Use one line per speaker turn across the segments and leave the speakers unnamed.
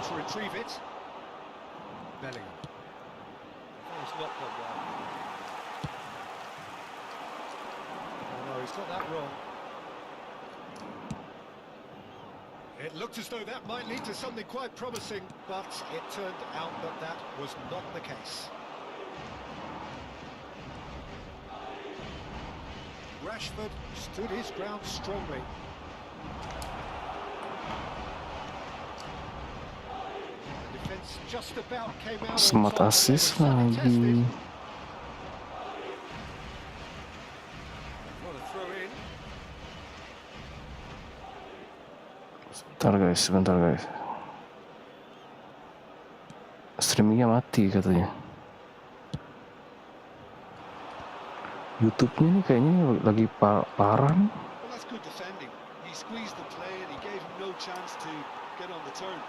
to retrieve it. Bellingham.
Oh, it's not gone well.
Oh no, he's got that wrong. It looked as though that might lead to something quite promising, but it turned out that that was not the case. Rashford stood his ground strongly. The defence just about came out on
Smart
top.
assist
They were
lagi.
tested. What a throw in.
Sebentar guys. Streamingnya mati katanya. YouTube-nya nih kayaknya lagi parah nih.
Well, that's good defending. He squeezed the play and he gave him no chance to get on the turn.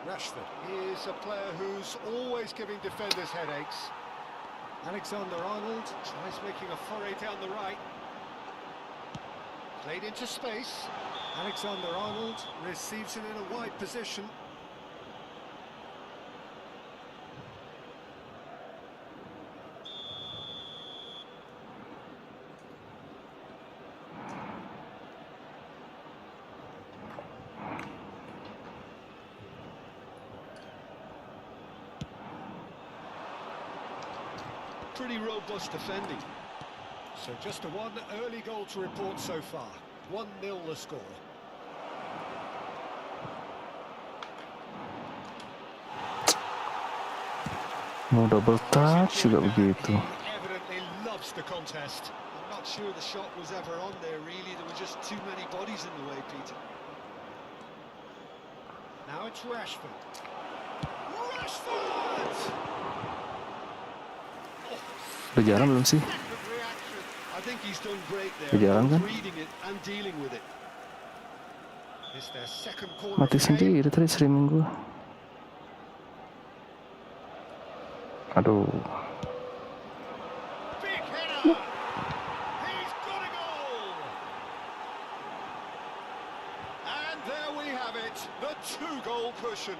Rashford is a player who's always giving defenders headaches. Alexander-Arnold tries making a foray down the right. Played into space. Alexander-Arnold receives it in a wide position. Pretty robust defending. So just a one early goal to report so far. 1-0 the score.
Mau double touch juga begitu.
Evidently loves the contest. I'm not sure the shot was ever on there really. There were just too many bodies in the way, Peter. Now it's Rashford. Rashford!
Udah jarang belum sih?
I think he's done great there.
Udah jarang kan?
Reading it and dealing with it. It's their second corner.
Mati sendiri tadi streaming gua. Aduh.
Big header. He's got a goal. And there we have it, the 2-goal cushion.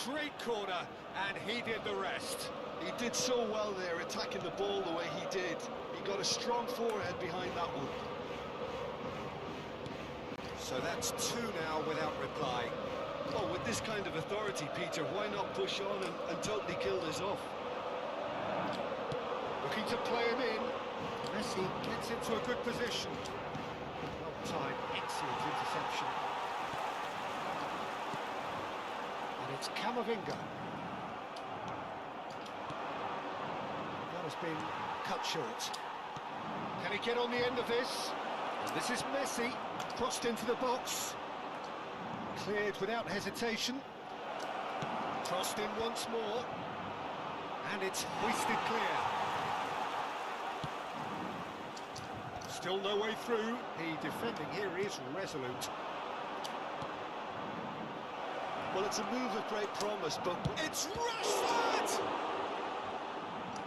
Great corner, and he did the rest. He did so well there, attacking the ball the way he did. He got a strong forehead behind that one. So that's 2 now without reply. Well, with this kind of authority, Peter, why not push on and totally kill this off? Looking to play him in. Messi gets into a good position. Well timed, excellent interception. And it's Camavinga. That has been cut short. Can he get on the end of this? And this is Messi, crossed into the box. Cleared without hesitation. Crossed in once more. And it's hoisted clear. Still no way through. The defending here is resolute. Well, it's a move of great promise, but it's Rashford!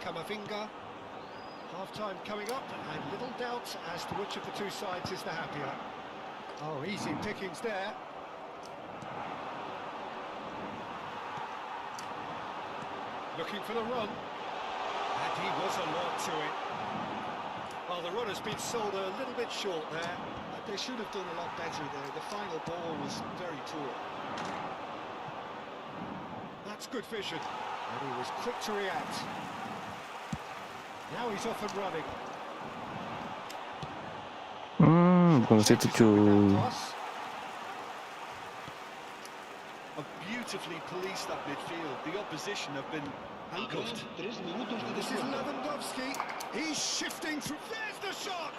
Camavinga. Half-time coming up, and little doubt as to which of the two sides is the happier. Oh, easy pickings there. Looking for the run, and he was alert to it. Well, the run has been sold a little bit short there. They should have done a lot better there. The final ball was very poor. That's good vision, and he was quick to react. Now he's off and running.
Bukan situ cuy.
Beautifully policed that midfield. The opposition have been handcuffed. This is Lewandowski. He's shifting through. There's the shot!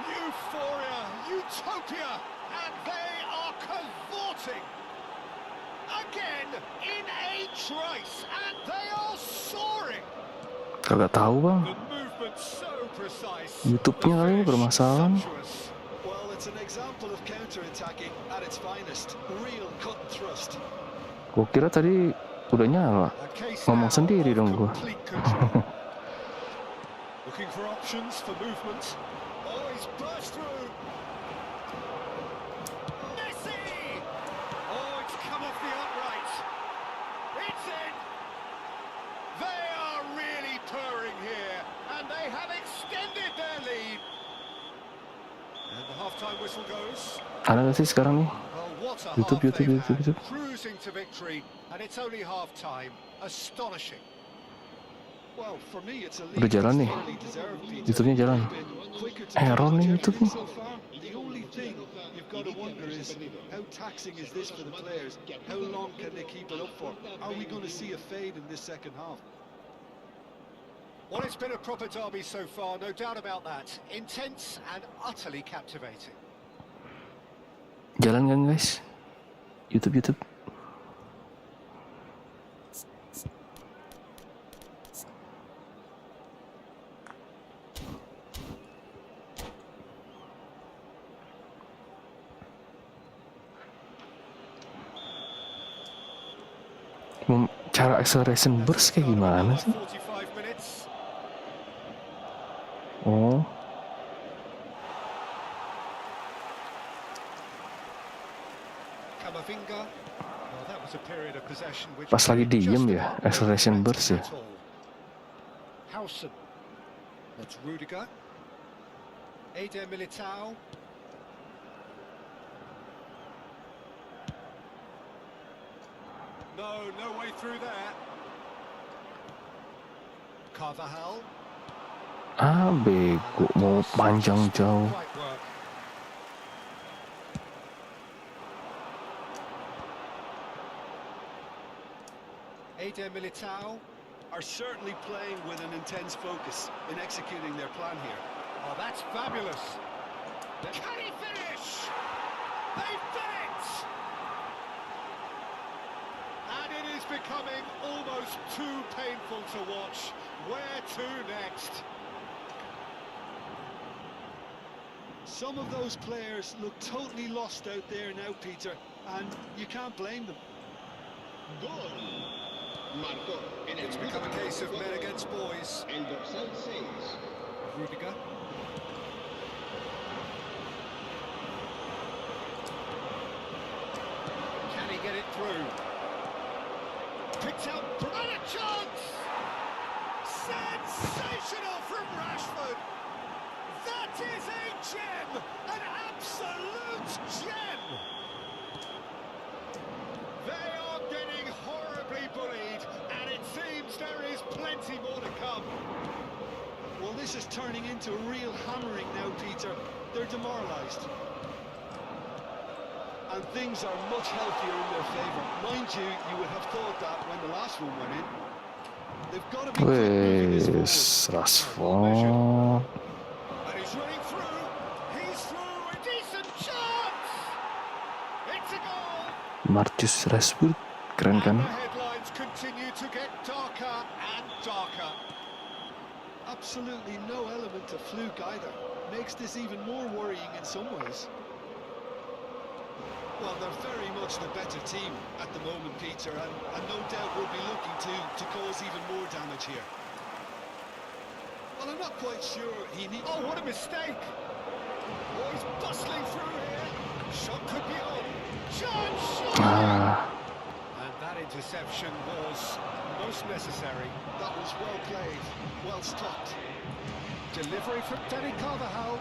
Euphoria, utopia, and they are cavorting. Again, in a trice, and they are soaring.
Kagak tahu bang.
The movement so precise.
YouTube-nya kali ini bermasalah.
Well, it's an example of counter-attacking at its finest. Real cut and thrust.
Gua kira tadi udah nyala. Ngomong sendiri dong gua.
Looking for options for movement. Oh, he's burst through. Messi! Oh, it's come off the upright. It's in. They are really purring here, and they have extended their lead. And the half-time whistle goes.
Ada nggak sih sekarang nih?
Well, what a
YouTube,
half they've
YouTube.
had, cruising to victory, and it's only half-time. Astonishing.
Well, for me, it's a
Udah jalan nih. YouTube-nya jalan. Error nih YouTube nih.
The only thing you've got to wonder is how taxing is this for the players? How long can they keep it up for? Are we going to see a fade in this second half?
Well, it's been a proper derby so far, no doubt about that. Intense and utterly captivating.
Jalan kan guys? YouTube. Cara acceleration burst kayak gimana sih? Oh. Pas lagi diem ya, acceleration burst ya.
That's Rudiger. Militao. No way through there. Carvajal.
Bego, mau panjang jauh.
Militao
are certainly playing with an intense focus in executing their plan here.
Oh, that's fabulous. Can he finish? They've done it! And it is becoming almost too painful to watch. Where to next?
Some of those players look totally lost out there now, Peter, and you can't blame them.
Goal. Marcó en el
It's become a case of men against boys.
el dorsal 6.
Rudiger. Can he get it through? Picked out and a chance! Sensational from Rashford! That is a gem! An absolute gem! They are getting horribly bullied, and it seems there is plenty more to come.
Well, this is turning into a real hammering now, Peter. They're demoralised. And things are much healthier in their favour. Mind you, you would have thought that when the last one went in. They've got to be quick moving this forward.
Rashford.
And he's running through. He's through. A decent chance. It's a goal.
Marcus Rashford, keren kan?
And the headlines continue to get darker and darker.
Absolutely no element of fluke either. Makes this even more worrying in some ways. Well, they're very much the better team at the moment, Peter, and no doubt will be looking to cause even more damage here. Well, I'm not quite sure he needs...
Oh, what a mistake! Oh, he's bustling through here. Shot could be on. Shot! And that interception was most necessary.
That was well played, well stopped.
Delivery from Danny Carvajal.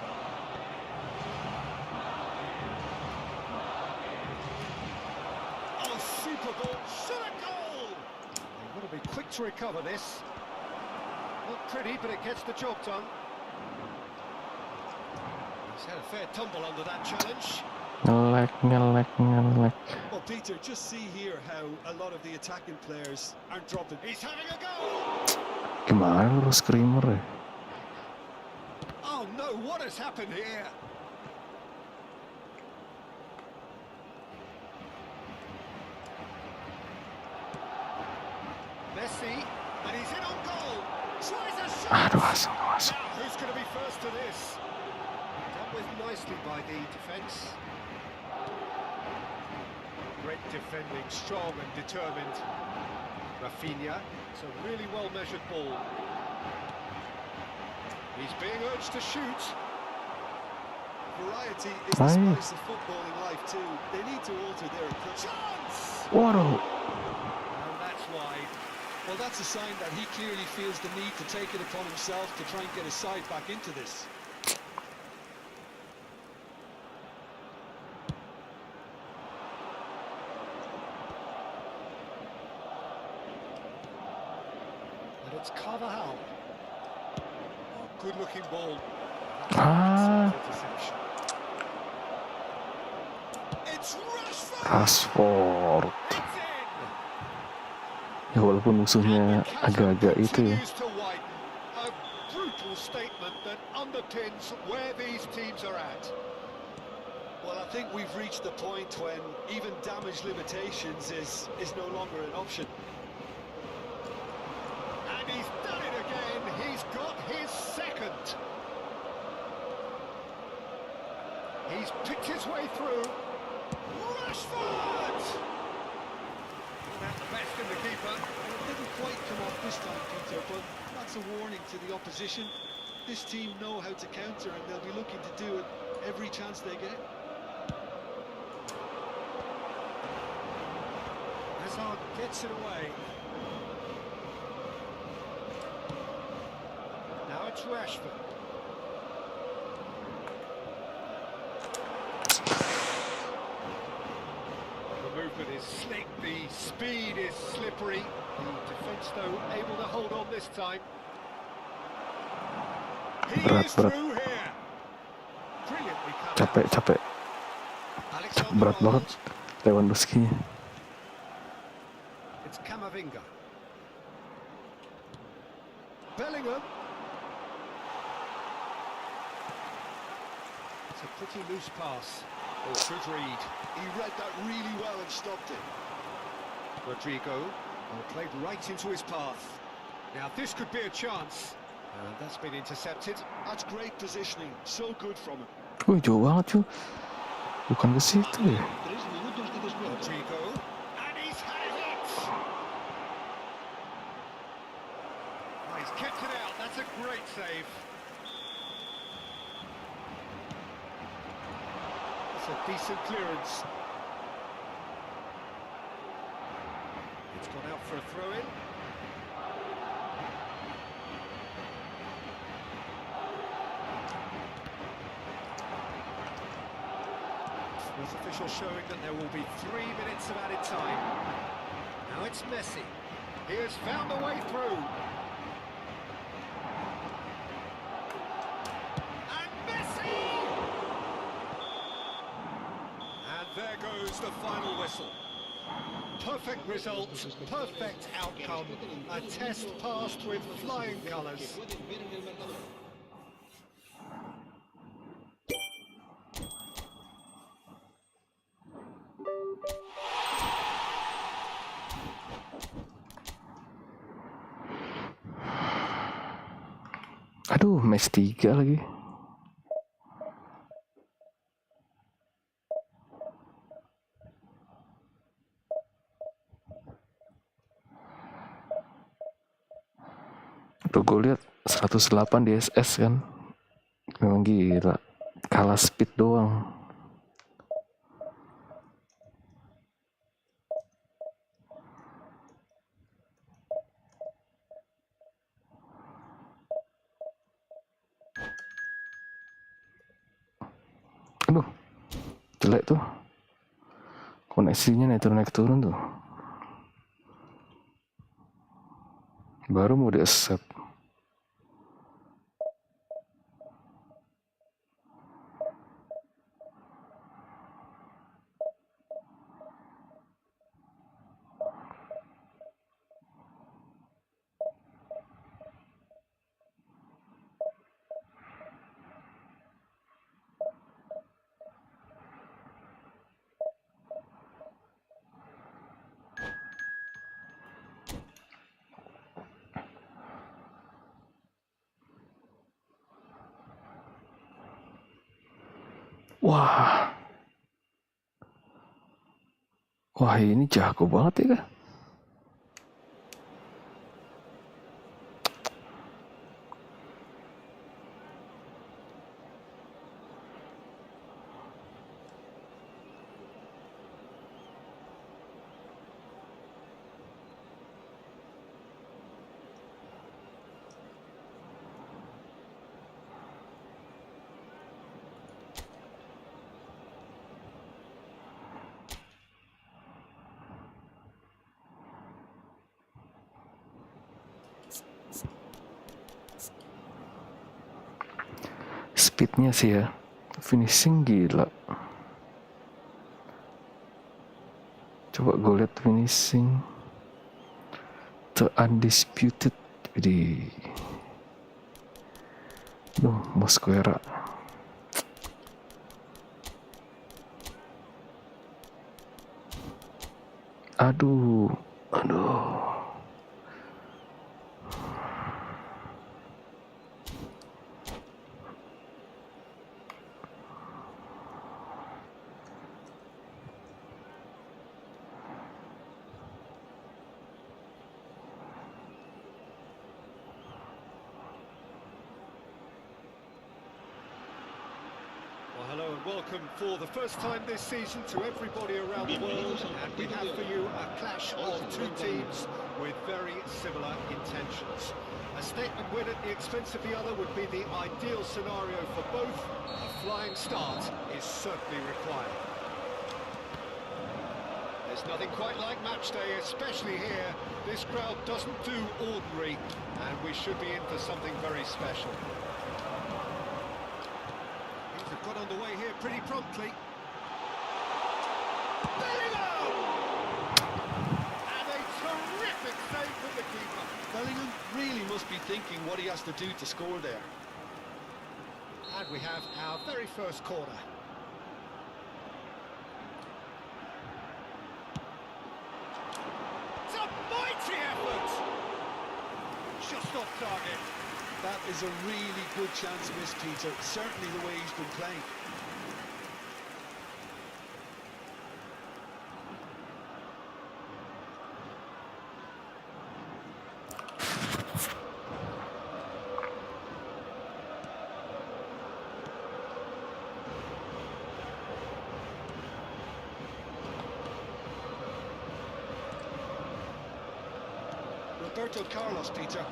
Oh, super ball. Shoot a goal! They've got to be quick to recover this. Not pretty, but it gets the job done. He's had a fair tumble under that challenge.
Ngelek.
Well, Peter, just see here how a lot of the attacking players aren't dropping.
He's having a go!
Gimana lu screamer ya?
Oh no, what has happened here? Messi, and he's in on goal. Tries a shot.
Aduh, asal.
Now, who's going to be first to this? Dealt with nicely by the defence. Great defending, strong and determined. Rafinha, it's a really well-measured ball. He's being urged to shoot.
variety is the spice of footballing life too. They need to alter their approach. Chance!
Waduh.
And that's wide. Well, that's a sign that he clearly feels the need to take it upon himself to try and get his side back into this.
And it's Carvajal. Oh, good-looking ball. Interception. It's Rashford!
Rashford.
It's in!
Ya walaupun musuhnya agak-agak itu ya.
Continues to widen. A brutal statement that underpins where these teams are at.
Well, I think we've reached the point when even damage limitations is no longer an option.
And he's done it again. He's got his second. He's picked his way through. Rashford! That's the best in the keeper.
It didn't quite come off this time, Peter, but that's a warning to the opposition. This team know how to counter, and they'll be looking to do it every chance they get.
Hazard gets it away. Now it's Rashford. The movement is slick, the speed is slippery. The defence, though, able to hold on this time. He is through here. Brilliantly cut out.
Capek.
Alexander
Berat banget Lewandowski.
It's Camavinga. Bellingham. It's a pretty loose pass. Oh, good read.
He read that really well and stopped it.
Rodrigo. Played right into his path. Now this could be a chance. That's been intercepted.
That's great positioning. So good from him.
Wih, jauh banget cuy. Bukan ke situ ya.
3 minutos de descuento.
Rodrigo. And he's had it! Oh, he's kept it out. That's a great save. It's a decent clearance. It's gone out for a throw-in. With official showing that there will be 3 minutes of added time. Now it's Messi. He has found a way through. And Messi! And there goes the final whistle. Perfect result, perfect outcome. A test passed with flying colours.
Pueden ver en el marcador.
Aduh, match 3 lagi. Tuh gue liat 108 di SS kan. Memang gila. Kalah speed doang. Aduh, jelek tuh. Koneksinya naik turun tuh. Baru mau di-accept. Wah ini jago banget ya kan? speednya sih ya, finishing gila. Coba gue lihat finishing the undisputed di Mosquera. Aduh.
Well, hello and welcome for the first time this season to everybody around the world, and we have for you a clash of two teams with very similar intentions. A statement win at the expense of the other would be the ideal scenario for both. A flying start is certainly required. There's nothing quite like match day, especially here. This crowd doesn't do ordinary, and we should be in for something very special. Things have got underway here pretty promptly. Bellingham! And a terrific save from the keeper.
Bellingham really must be thinking what he has to do to score there.
And we have our very first corner. It's a mighty effort! Just off target.
That is a really good chance missed, Peter. Certainly the way he's been playing. Roberto Carlos, Peter,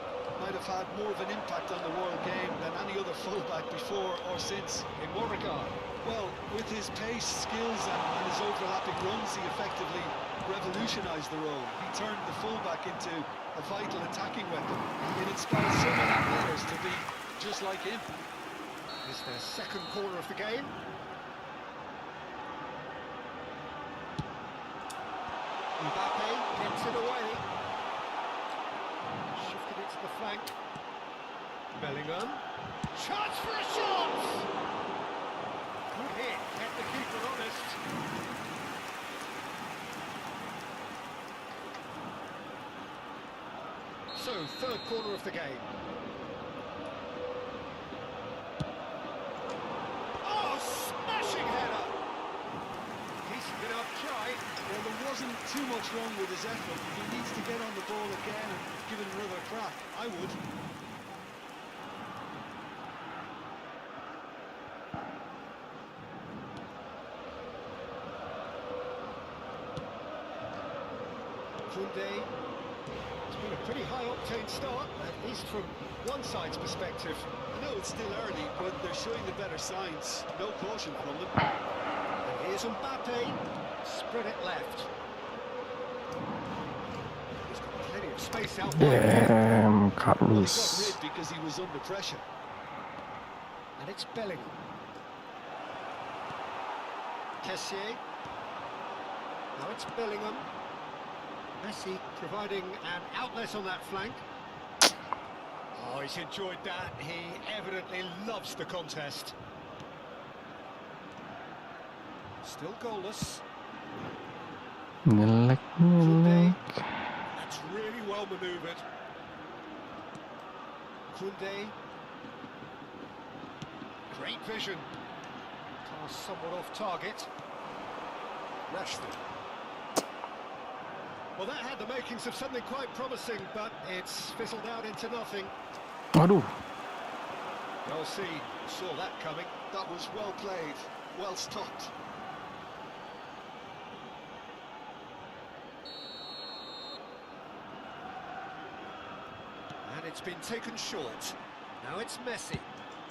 might have had more of an impact on the world game than any other fullback before or since.
In what regard?
Well, with his pace, skills and his overlapping runs, he effectively revolutionised the role. He turned the fullback into a vital attacking weapon. It inspired so many players to be just like him.
It's their second corner of the game. Mbappe gets it away. Shifted it to the flank. Bellingham. Chance for a shot! Good hit, kept the keeper honest. So, third corner of the game. Oh, smashing header! Decent enough try.
Well, there wasn't too much wrong with his effort. He needs to get on the ball again and give it another crack. I would.
Koundé. It's been a pretty high-octane start, at least from one side's perspective.
I know it's still early, but they're showing the better signs. No caution from them.
And here's Mbappe. Spread it left. He's got plenty of space out wide.
Damn,
Well, he got
Carlos.
rid because he was under pressure.
And it's Bellingham. Kessié. Now it's Bellingham. Messi providing an outlet on that flank. Oh, he's enjoyed that. He evidently loves the contest. Still goalless.
Ngelek.
That's really well manoeuvred. Koundé. Great vision. Pass somewhat off target. Rashford. Well, that had the makings of something quite promising, but it's fizzled out into nothing.
Waduh.
Well, see, saw that coming.
That was well played, well stopped.
And it's been taken short. Now it's Messi.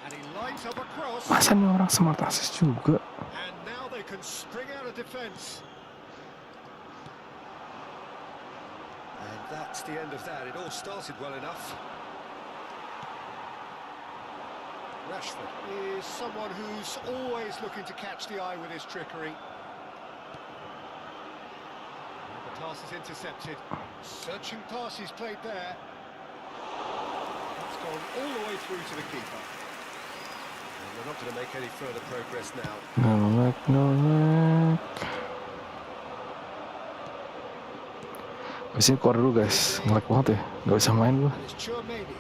And he lines up a cross.
Masa nih orang smart assist juga?
And now they can spring out of defence. And that's the end of that. It all started well enough. Rashford is someone who's always looking to catch the eye with his trickery. And the pass is intercepted. Searching pass he's played there. It's gone all the way through to the keeper. And they're not going to make any further progress now.
Nolak. Abis ini keluar dulu guys, ngelek banget ya, nggak bisa main gua.
And it's Chouameni.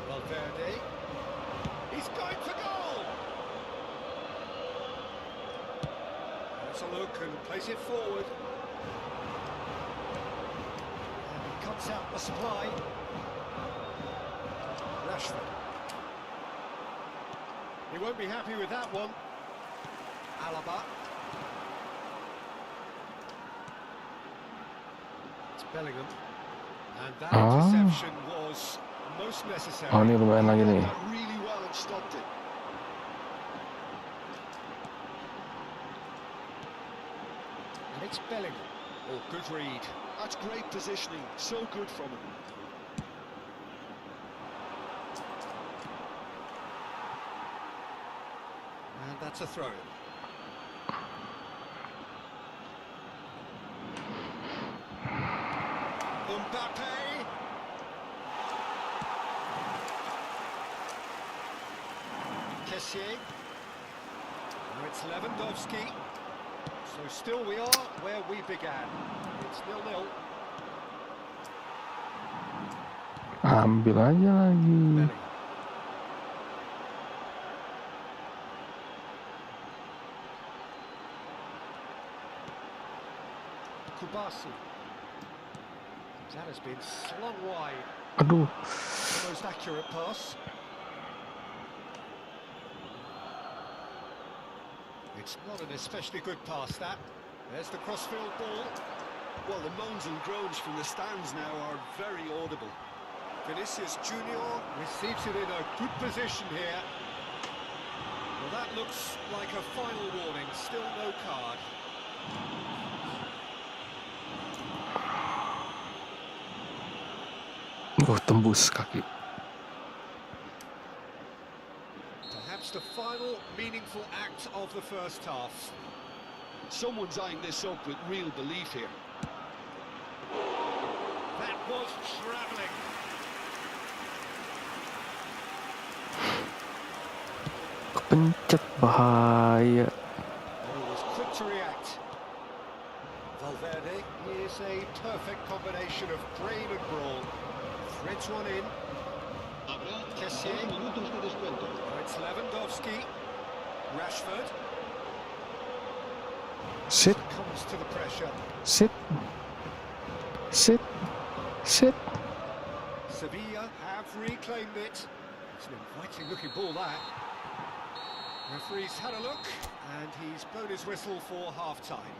Valverde. He's going for goal. Let's a look and plays it forward. And he cuts out the supply. Rashford. He won't be happy with that one. Alaba. It's Bellingham. And that interception was most necessary.
Oh, ini lumayan lagi nih.
That really well and stopped it.
And it's Bellingham. Oh, good read.
That's great positioning. So good from him.
And that's a throw. Mbappe. Kessié. Now it's Lewandowski. So still we are where we began. It's 0-0.
Ambil aja lagi.
Bellingham. Kubasi. That has been slung wide.
Aduh,
The most accurate pass. It's not an especially good pass, that. There's the crossfield ball.
Well, the moans and groans from the stands now are very audible.
Vinicius Junior receives it in a good position here. Well, that looks like a final warning. Still no card.
tembus kaki.
Perhaps the final meaningful act of the first half.
Someone's eyeing this up with real belief here.
That was travelling.
Kepencet, bahaya.
And he was quick to react. Valverde is a perfect combination of brain and brawn. Threads one in.
Habrá
Kessié.
2 minutos de descuento.
Now it's Lewandowski. Rashford
Sit,
comes to the pressure.
sit, sit, sit.
Sevilla have reclaimed it. It's an inviting looking ball, that. Referee's had a look, and he's blown his whistle for half-time.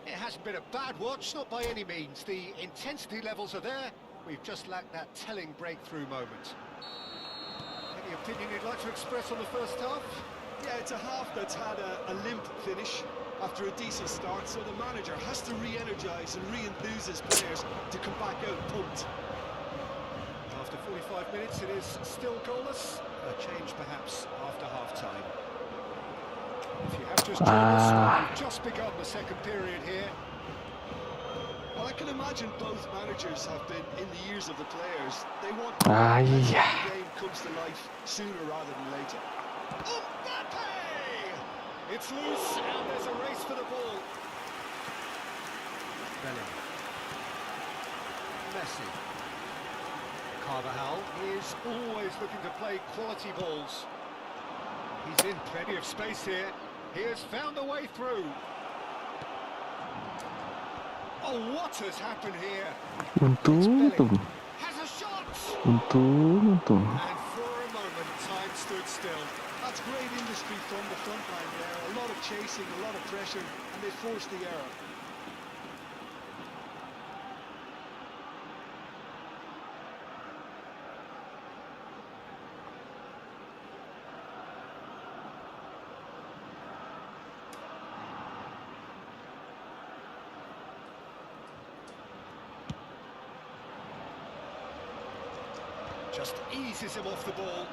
It hasn't been a bad watch, not by any means. The intensity levels are there. We've just lacked that telling breakthrough moment. Any opinion you'd like to express on the first half?
Yeah, it's a half that's had a limp finish after a decent start, so the manager has to re-energise and re-enthuse his players to come back out pumped.
After 45 minutes, it is still goalless. A change, perhaps, after half-time. If you have just joined us, we've just begun the second period here.
Well, I can imagine both managers have been in the ears of the players. They want
Ah,
the
yeah.
game comes to life sooner rather than later.
Mbappe! It's loose, and there's a race for the ball. Bellingham. Messi. Carvajal is always looking to play quality balls. He's in plenty of space here. He has found a way through. Oh, what has happened here?
Untung.
Has a shot!
Untung.
And for a moment, time stood still.
That's great industry from the front line there. A lot of chasing, a lot of pressure, and they forced the error.
Just eases him off the ball.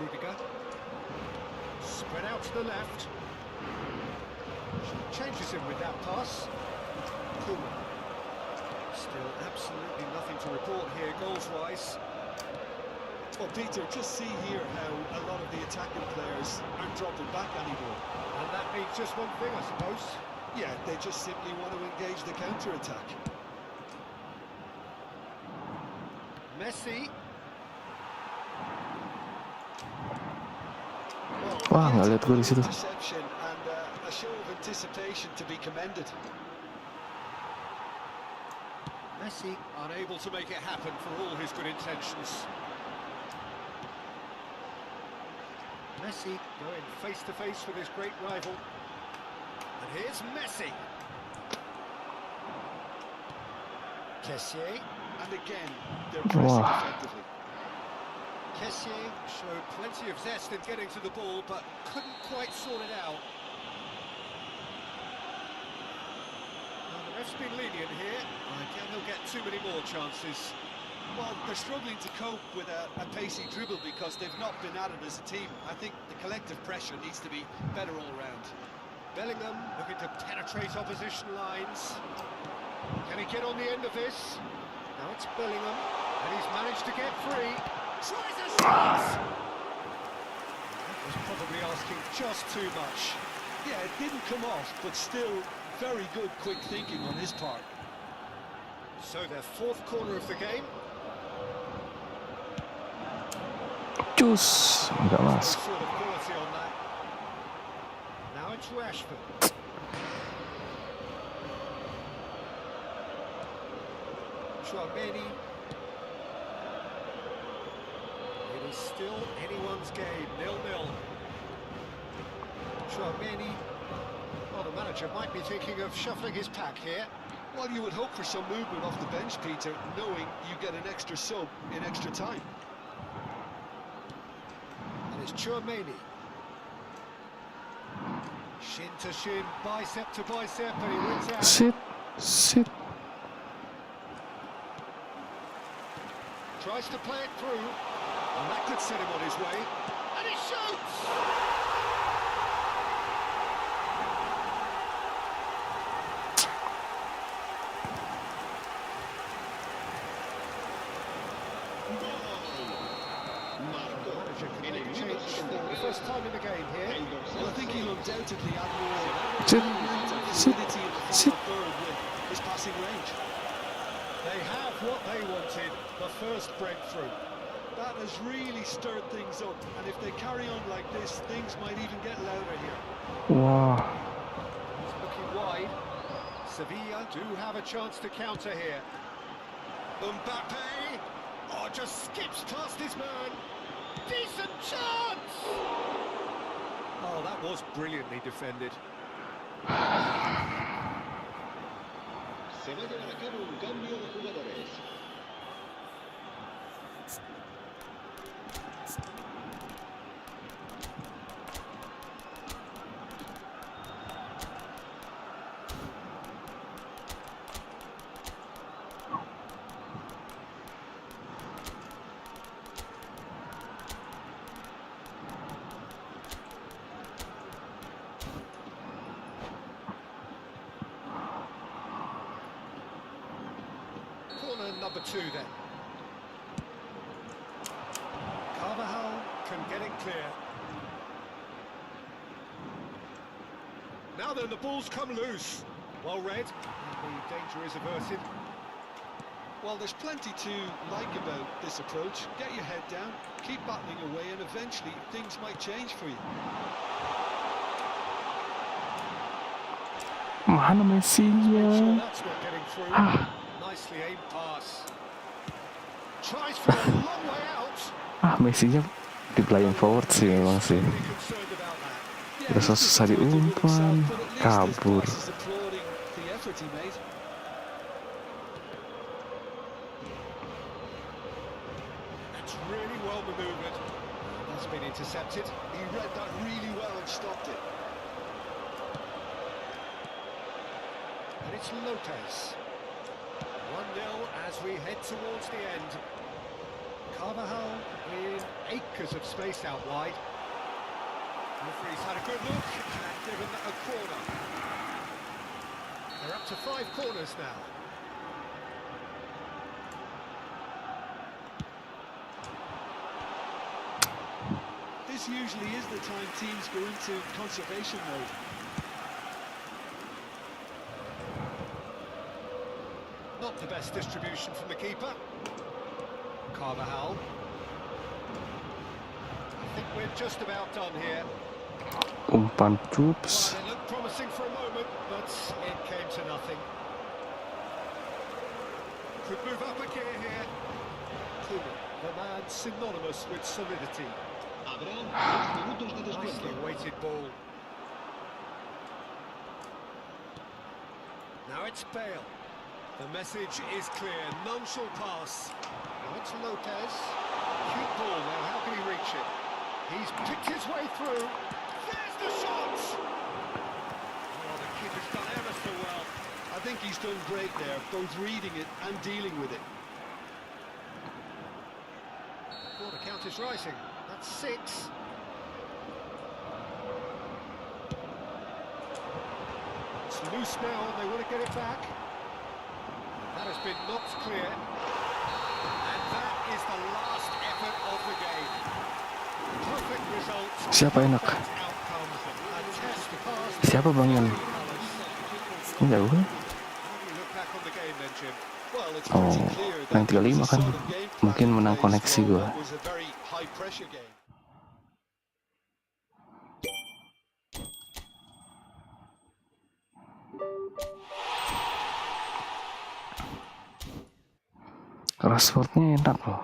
Rudiger. Spread out to the left. Changes him with that pass. Koeman. Still absolutely nothing to report here, goals-wise.
Well, Peter, just see here how a lot of the attacking players aren't dropping back anymore.
And that means just one thing, I suppose.
Yeah, they just simply want to engage the counter-attack.
Messi.
Wah, nggak lihat gue di situ.
Interception and a show of anticipation to be commended.
Messi unable to make it happen for all his good intentions. Messi going face to face with his great rival. And here's Messi. Kessié.
And again, they're pressing
Wow.
effectively.
Kessié showed plenty of zest in getting to the ball, but couldn't quite sort it out. Well, the ref's been lenient here. I doubt he'll get too many more chances.
Well, they're struggling to cope with a pacey dribble because they've not been at it as a team. I think the collective pressure needs to be better all round.
Bellingham looking to penetrate opposition lines. Can he get on the end of this? Now it's Bellingham, and he's managed to get free. Tries a shot! That was probably asking just too much.
Yeah, it didn't come off, but still very good quick thinking on his part.
So their fourth corner of the game.
Cus, nggak
Some
masuk.
sort of quality on that. Now it's Rashford. Tchouaméni. It is still anyone's game, 0-0. Tchouaméni. Well, the manager might be thinking of shuffling his pack here.
Well, you would hope for some movement off the bench, Peter, knowing you get an extra sub in extra time.
And it's Tchouaméni. Shin to shin, bicep to bicep, and he wins out.
Sit.
Tries to play it through, and that could set him on his way. And he shoots! Manager can make a change for the first time in the game here.
Well, I think he'll undoubtedly add more
Sit.
movement and
Sit.
fluidity in the
Sit.
final third with his passing range.
They have what they wanted, the first breakthrough.
That has really stirred things up, and if they carry on like this, things might even get louder here.
Wah,
He's looking wide. Sevilla do have a chance to counter here. Mbappe! Oh, just skips past his man. Decent chance! Oh, that was brilliantly defended.
Se va a llevar a cabo un cambio de jugadores.
Corner number 2 then. Carvajal can get it clear. Now then, the ball's come loose. Well read, and the danger is averted.
Well, there's plenty to like about this approach. Get your head down, keep battling away, and eventually things might change for you.
mana
Make sure
Messi-nya?
that's not getting through.
Ah,
Nicely aimed pass. Tries for a long way out.
Messi-nya di playing forward sih memang sih.
Really concerned about that.
Udah susah diumpan, kabur.
That's really well manoeuvred. That's been intercepted.
He read that really well and stopped it.
And it's Lopez. 1-0 as we head towards the end. Carvajal in acres of space out wide. Referee's had a good look and given a corner. They're up to 5 corners now.
This usually is the time teams go into conservation mode.
Not the best distribution from the keeper. Carvajal. I think we're just about done here.
Umpan
Well,
troops.
it looked promising for a moment, but it came to nothing. Could move up a gear here. Cool. The man synonymous with solidity.
Habrá 2 minutos de
Nicely
descuento.
weighted ball. Now it's Bale. The message is clear. None shall pass. Now it's Lopez. Cute ball now. How can he reach it? He's picked his way through. There's the shot! Oh, the keeper's done ever so well.
I think he's done great there, both reading it and dealing with it.
Oh, the count is rising. That's 6. It's loose now, and they want to get it back. That has been knocked clear. And that is the last effort of the game. Perfect result.
Siapa enak?
Perfect outcome. A test passed.
Siapa Bang Yan? Enggak gue.
How do you look back on the game then, Jim?
Well, it's
Oh,
pretty clear that
yang 35
it was a
kan
sort of game plan
mungkin
in
menang
place.
koneksi
Well,
gue.
it was a very high pressure game.
Rashfordnya enak loh.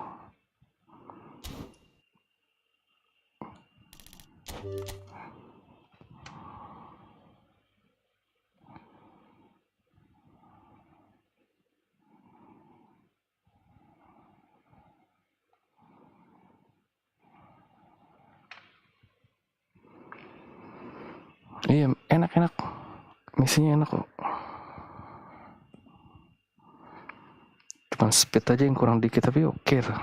Iya, enak-enak. Misinya enak kok. Cuman speed aja yang kurang dikit, tapi oke lah.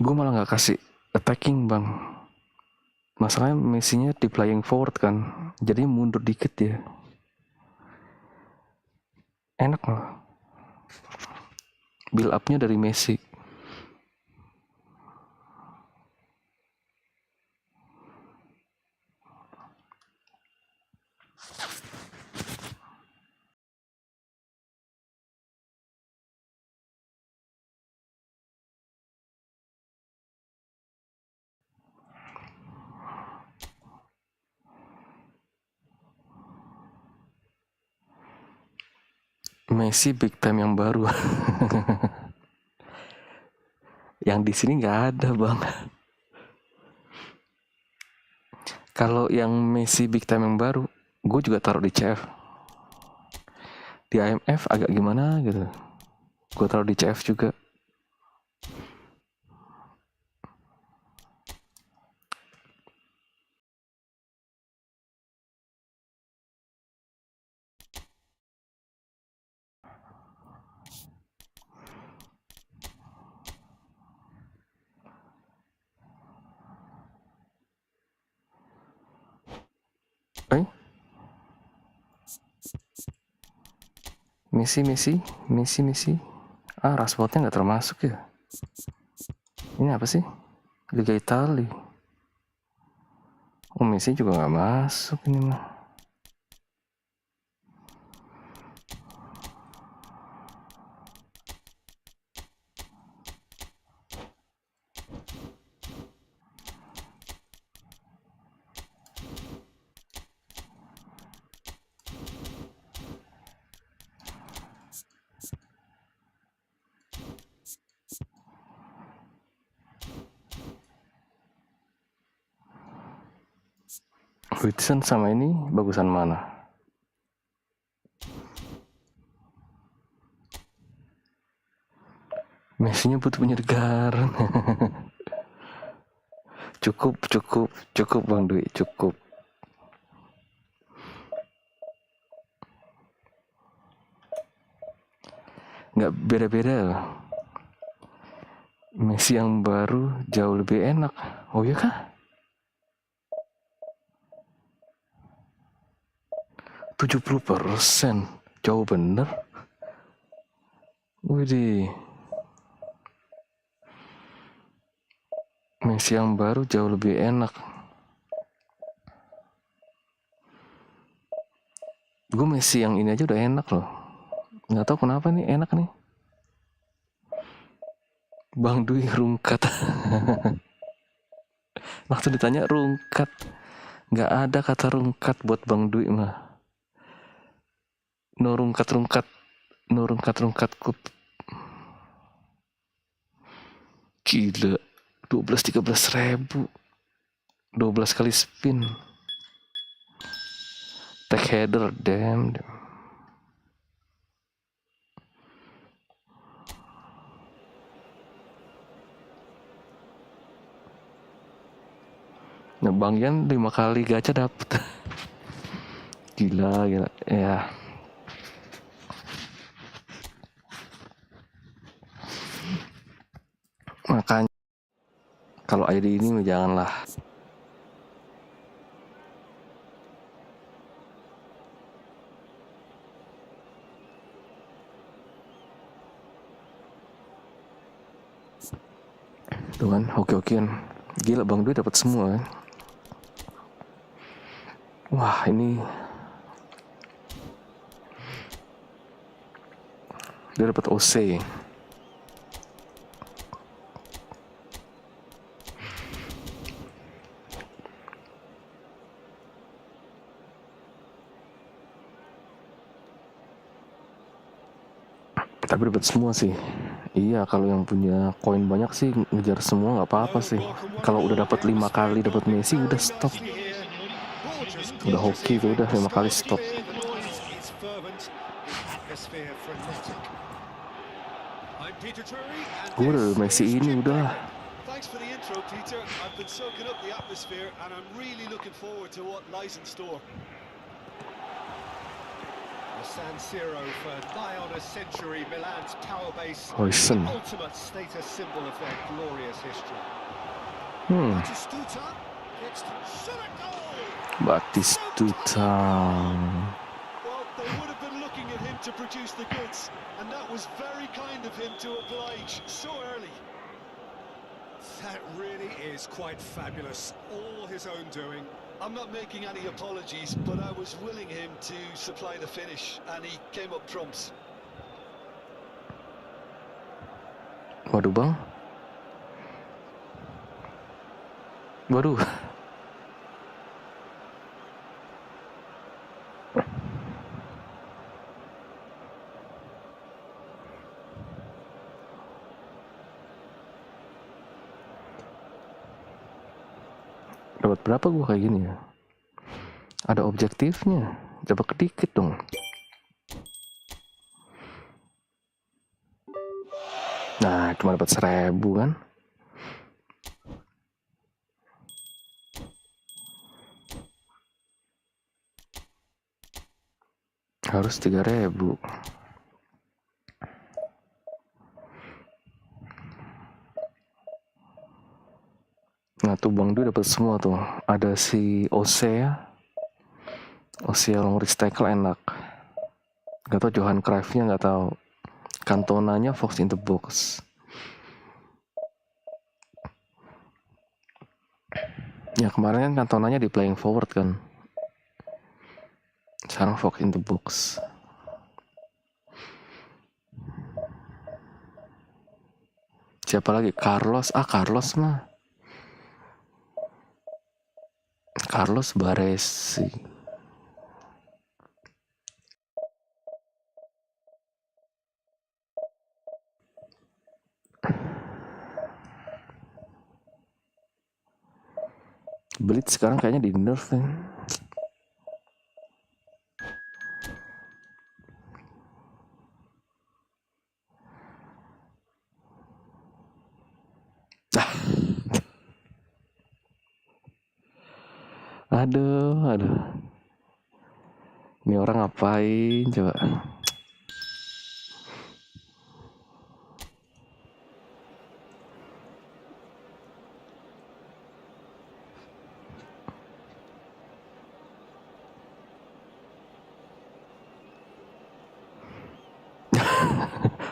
Gue malah nggak kasih attacking bang. Masalahnya misinya di playing forward kan, jadi mundur dikit ya. Enak lah. Build up-nya dari Messi. Messi big time yang baru. Yang di sini nggak ada bang. Kalau yang Messi big time yang baru, gue juga taruh di CF. Di IMF agak gimana gitu. Gue taruh di CF juga. Messi. Rashfordnya nggak termasuk ya. Ini apa sih? Liga Italia. Oh, Messi juga nggak masuk ini mah. Wilson sama ini bagusan mana? Messi-nya butuh penyegaran. Cukup Bang Dwi, cukup. nggak beda-beda loh. Messi yang baru jauh lebih enak. Oh ya kah? 70%, jauh bener. Widih. Messi yang baru jauh lebih enak. Gue Messi yang ini aja udah enak loh. Nggak tahu kenapa nih enak nih. Bang Dwi rungkat. Langsung ditanya rungkat. Nggak ada kata rungkat buat Bang Dwi mah. No rungkat-rungkat. No rungkat-rungkat kup. Gila. 12-13 ribu. 12 kali spin. Tag header, damn. Nah, Bang Yan 5 kali gacha dapet. Gila. Ya. Makanya kalau ID ini janganlah. Tuh kan, oke-okean. Gila Bang Dwi dapat semua kan. Wah, ini dia dapat OC. Tapi dapat semua sih. Iya, kalau yang punya koin banyak sih ngejar semua nggak apa-apa sih. Kalau udah dapat 5 kali dapat Messi udah stop. Udah hoki tuh, udah 5 kali stop. Gue udah Messi ini udahlah.
Thanks for the intro, Peter. I've been soaking up the atmosphere and I'm really looking forward to what lies in store.
The San Siro for nigh on a century, Milan's power base,
Hoisen.
the ultimate status symbol of their glorious history.
Batistuta gets to shot a goal.
Batistuta.
Well, they would have been looking at him to produce the goods, and that was very kind of him to oblige so early.
That really is quite fabulous. All his own doing.
I'm not making any apologies, but I was willing him to supply the finish, and he came up trumps.
Waduh Bang. Waduh. Dapat berapa gua kayak gini ya? Ada objektifnya. Dapat sedikit dong. Nah, cuma dapat 1000 kan? Harus 3000. Nah tuh Bang Dwi dapat semua tuh. Ada si OC ya. OC long reach tackle enak. Gak tau Johan Cruyff-nya gak tau. Cantonanya Fox in the box. Ya kemarin kan Cantonanya di playing forward kan. Sekarang Fox in the box. Siapa lagi? Carlos. Carlos mah. Carlos Baresi. Blitz sekarang kayaknya di nerf kan. Aduh. Ini orang ngapain coba?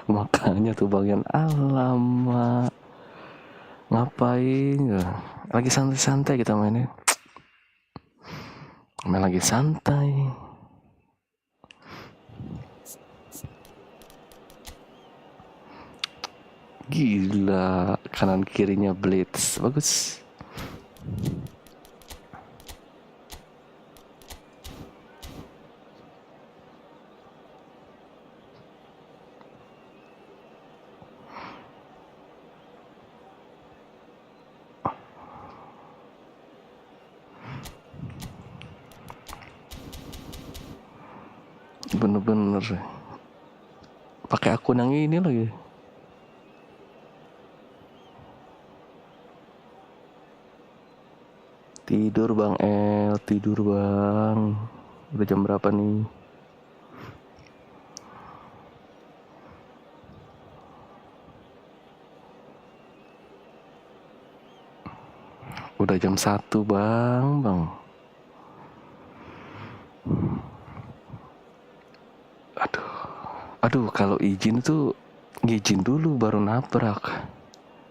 Makanya tuh bagian alamak. Ngapain ya? Lagi santai-santai kita mainnya. Main lagi santai. Gila, kanan kirinya blitz. Bagus. Bener-bener pakai akun yang ini lagi. Tidur Bang El, tidur Bang. Udah jam berapa nih? Udah jam 1 Bang. Aduh, kalau izin tuh izin dulu baru nabrak.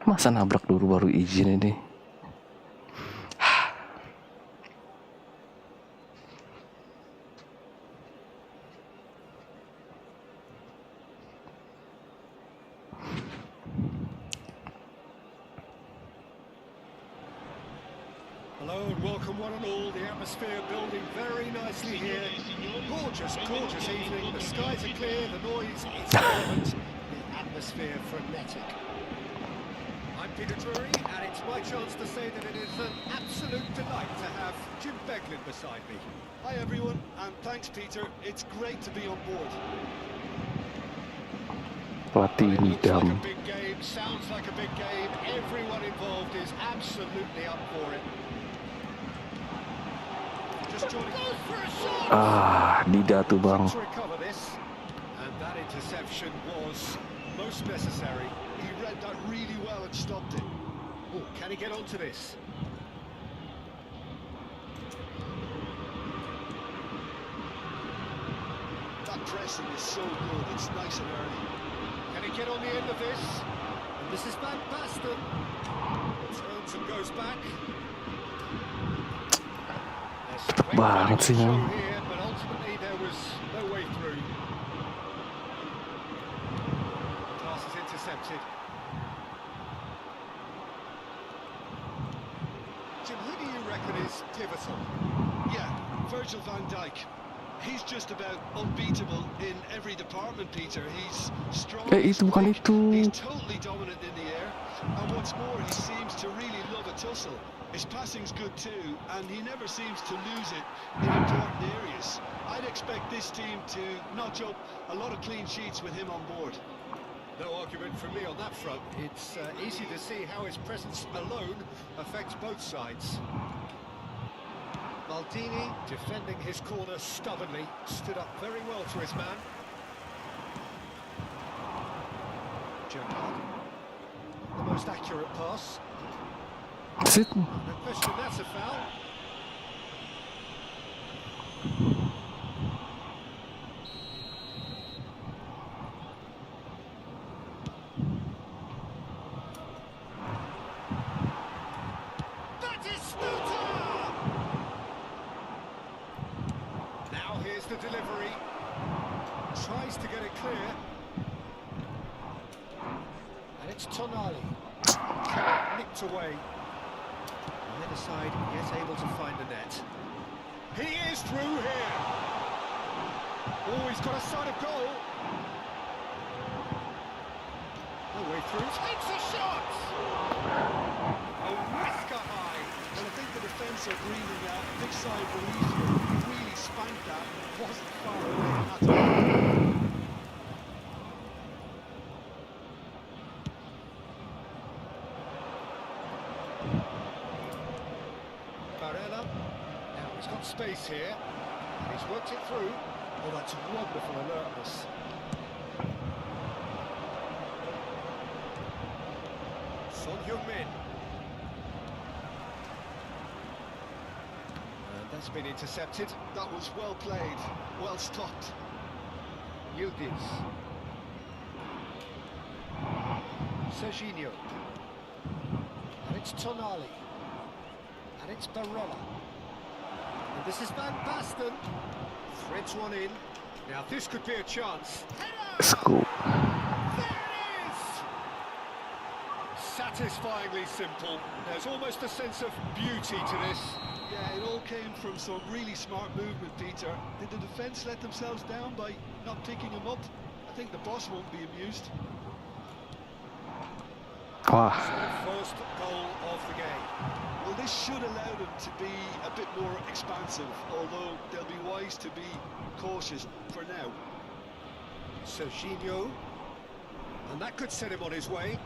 Masa nabrak dulu baru izin ini?
Hello and welcome one and all. The atmosphere building very nicely here. Gorgeous evening. The skies are clear, the noise is element, the atmosphere frenetic. I'm Peter Drury, and it's my chance to say that it is an absolute delight to have Jim Beglin beside me.
Hi everyone, and thanks Peter. It's great to be on board.
Pelatih
It looks like a
Dam.
big game, sounds like a big game. Everyone involved is absolutely up for it. Just joining. Goes for a shot!
Dida tuh Bang.
To recover this, and that interception was most necessary.
He read that really well and stopped it.
Oh, can he get onto this?
That pressing is so good, it's nice and early.
Can he get on the end of this? And this is back past them. Turns and goes back.
Banget sih
Show
Bang.
here, but ultimately there was no way through. Pass is intercepted. Jim, who do you reckon is pivotal?
Yeah, Virgil van Dijk. He's just about unbeatable in every department, Peter. He's strong.
Itu bukan
quick,
itu.
He's totally dominant in the air. And what's more, he seems to really love a tussle. His passing's good too, and he never seems to lose it in important areas. I'd expect this team to notch up a lot of clean sheets with him on board.
No argument from me on that front. It's easy to see how his presence alone affects both sides. Maldini, defending his corner stubbornly, stood up very well to his man. Gerrard, the most accurate pass.
Sit.
No question that's a foul. That is Stutter! Now here's the delivery. Tries to get it clear. And it's Tonali. Nicked away. On the other side, yet able to find the net. He is through here. Oh, he's got a sight of goal. No way through. Takes a shot. A whisker high.
Well, I think the defence are breathing out a big sigh of relief here. He really spanked that. Wasn't far away at all.
Barella. Now he's got space here. And he's worked it through. Oh, that's wonderful alertness. Son Heung-min. And that's been intercepted.
That was well played, well stopped.
Yildiz. Serginho. And it's Tonali. And it's Barella. And this is Van Basten. Threads one in. Now this could be a chance.
Let's go.
There it is! Satisfyingly simple. There's almost a sense of beauty to this.
Yeah, it all came from some really smart movement, Peter. Did the defence let themselves down by not picking him up? I think the boss won't be amused.
Wah,
First goal of the game.
Well, this should allow them to be a bit more expansive, although they'll be wise to be cautious for now.
Serginho. And that could set him on his way.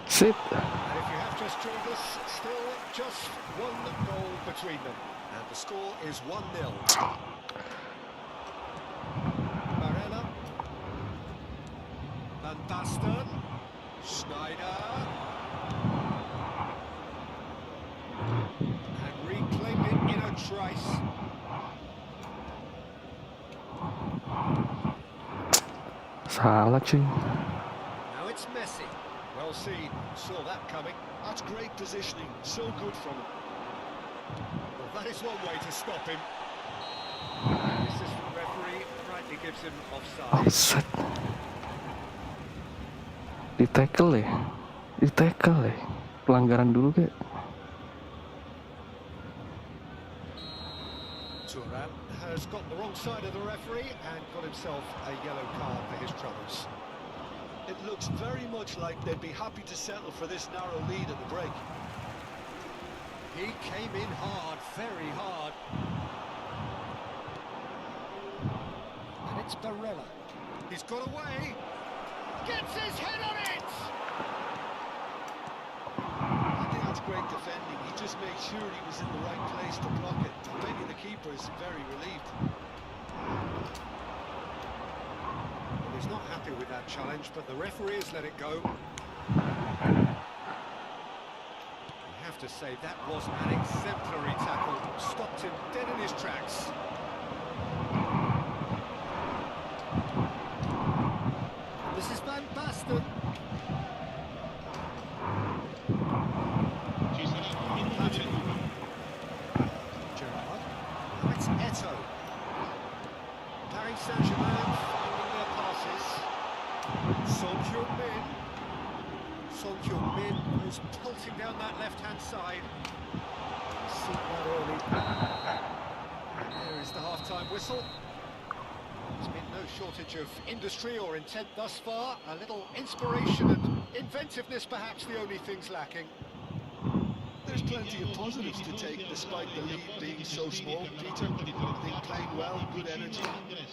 sit.
And if you have just joined us, still just one goal between them. And the score is 1-0. Barella. Van Basten. Schneider. And reclaimed it in a trice.
Salah cuy.
Now it's Messi. Well seen, saw that coming.
That's great positioning, so good from him.
Well, that is one way to stop him. The assistant referee rightly gives him offside.
Offset. Di tackle ya. Di tackle ya. Pelanggaran dulu kayak.
Turan has got the wrong side of the referee and got himself a yellow card for his troubles.
It looks very much like they'd be happy to settle for this narrow lead at the break.
He came in hard, very hard. And it's Barella. He's got away. Gets his head on it!
I think that's great defending. He just made sure he was in the right place to block it. Maybe the keeper is very relieved.
Well, he's not happy with that challenge, but the referee has let it go. You have to say that was an exemplary tackle. Stopped him dead in his tracks. This is Van Basten. Gerrard. Now it's Eto'o. Paris Saint-Germain finding their passes. Son Heung-min. Son Heung-min who's pulsing down that left-hand side. See that early. And there is the half-time whistle. There's been no shortage of industry or intent thus far. A little inspiration and inventiveness, perhaps the only things lacking.
There's plenty of positives to take despite the lead being so small, Peter. They played well, good energy.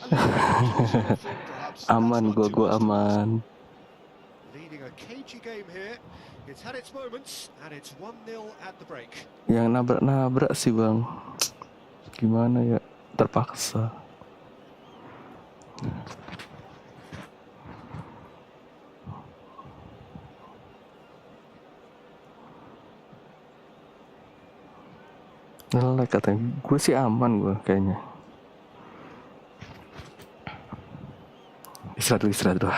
A little bit of perhaps.
Aman,
That's not too
gua
much to ask.
aman.
Leading a cagey game here. It's had its moments, and it's 1-0 at the break.
Yang nabrak-nabrak sih bang. Gimana ya? Terpaksa. Ngelek katanya. Gue sih aman gue kayaknya. Istirahat dulu.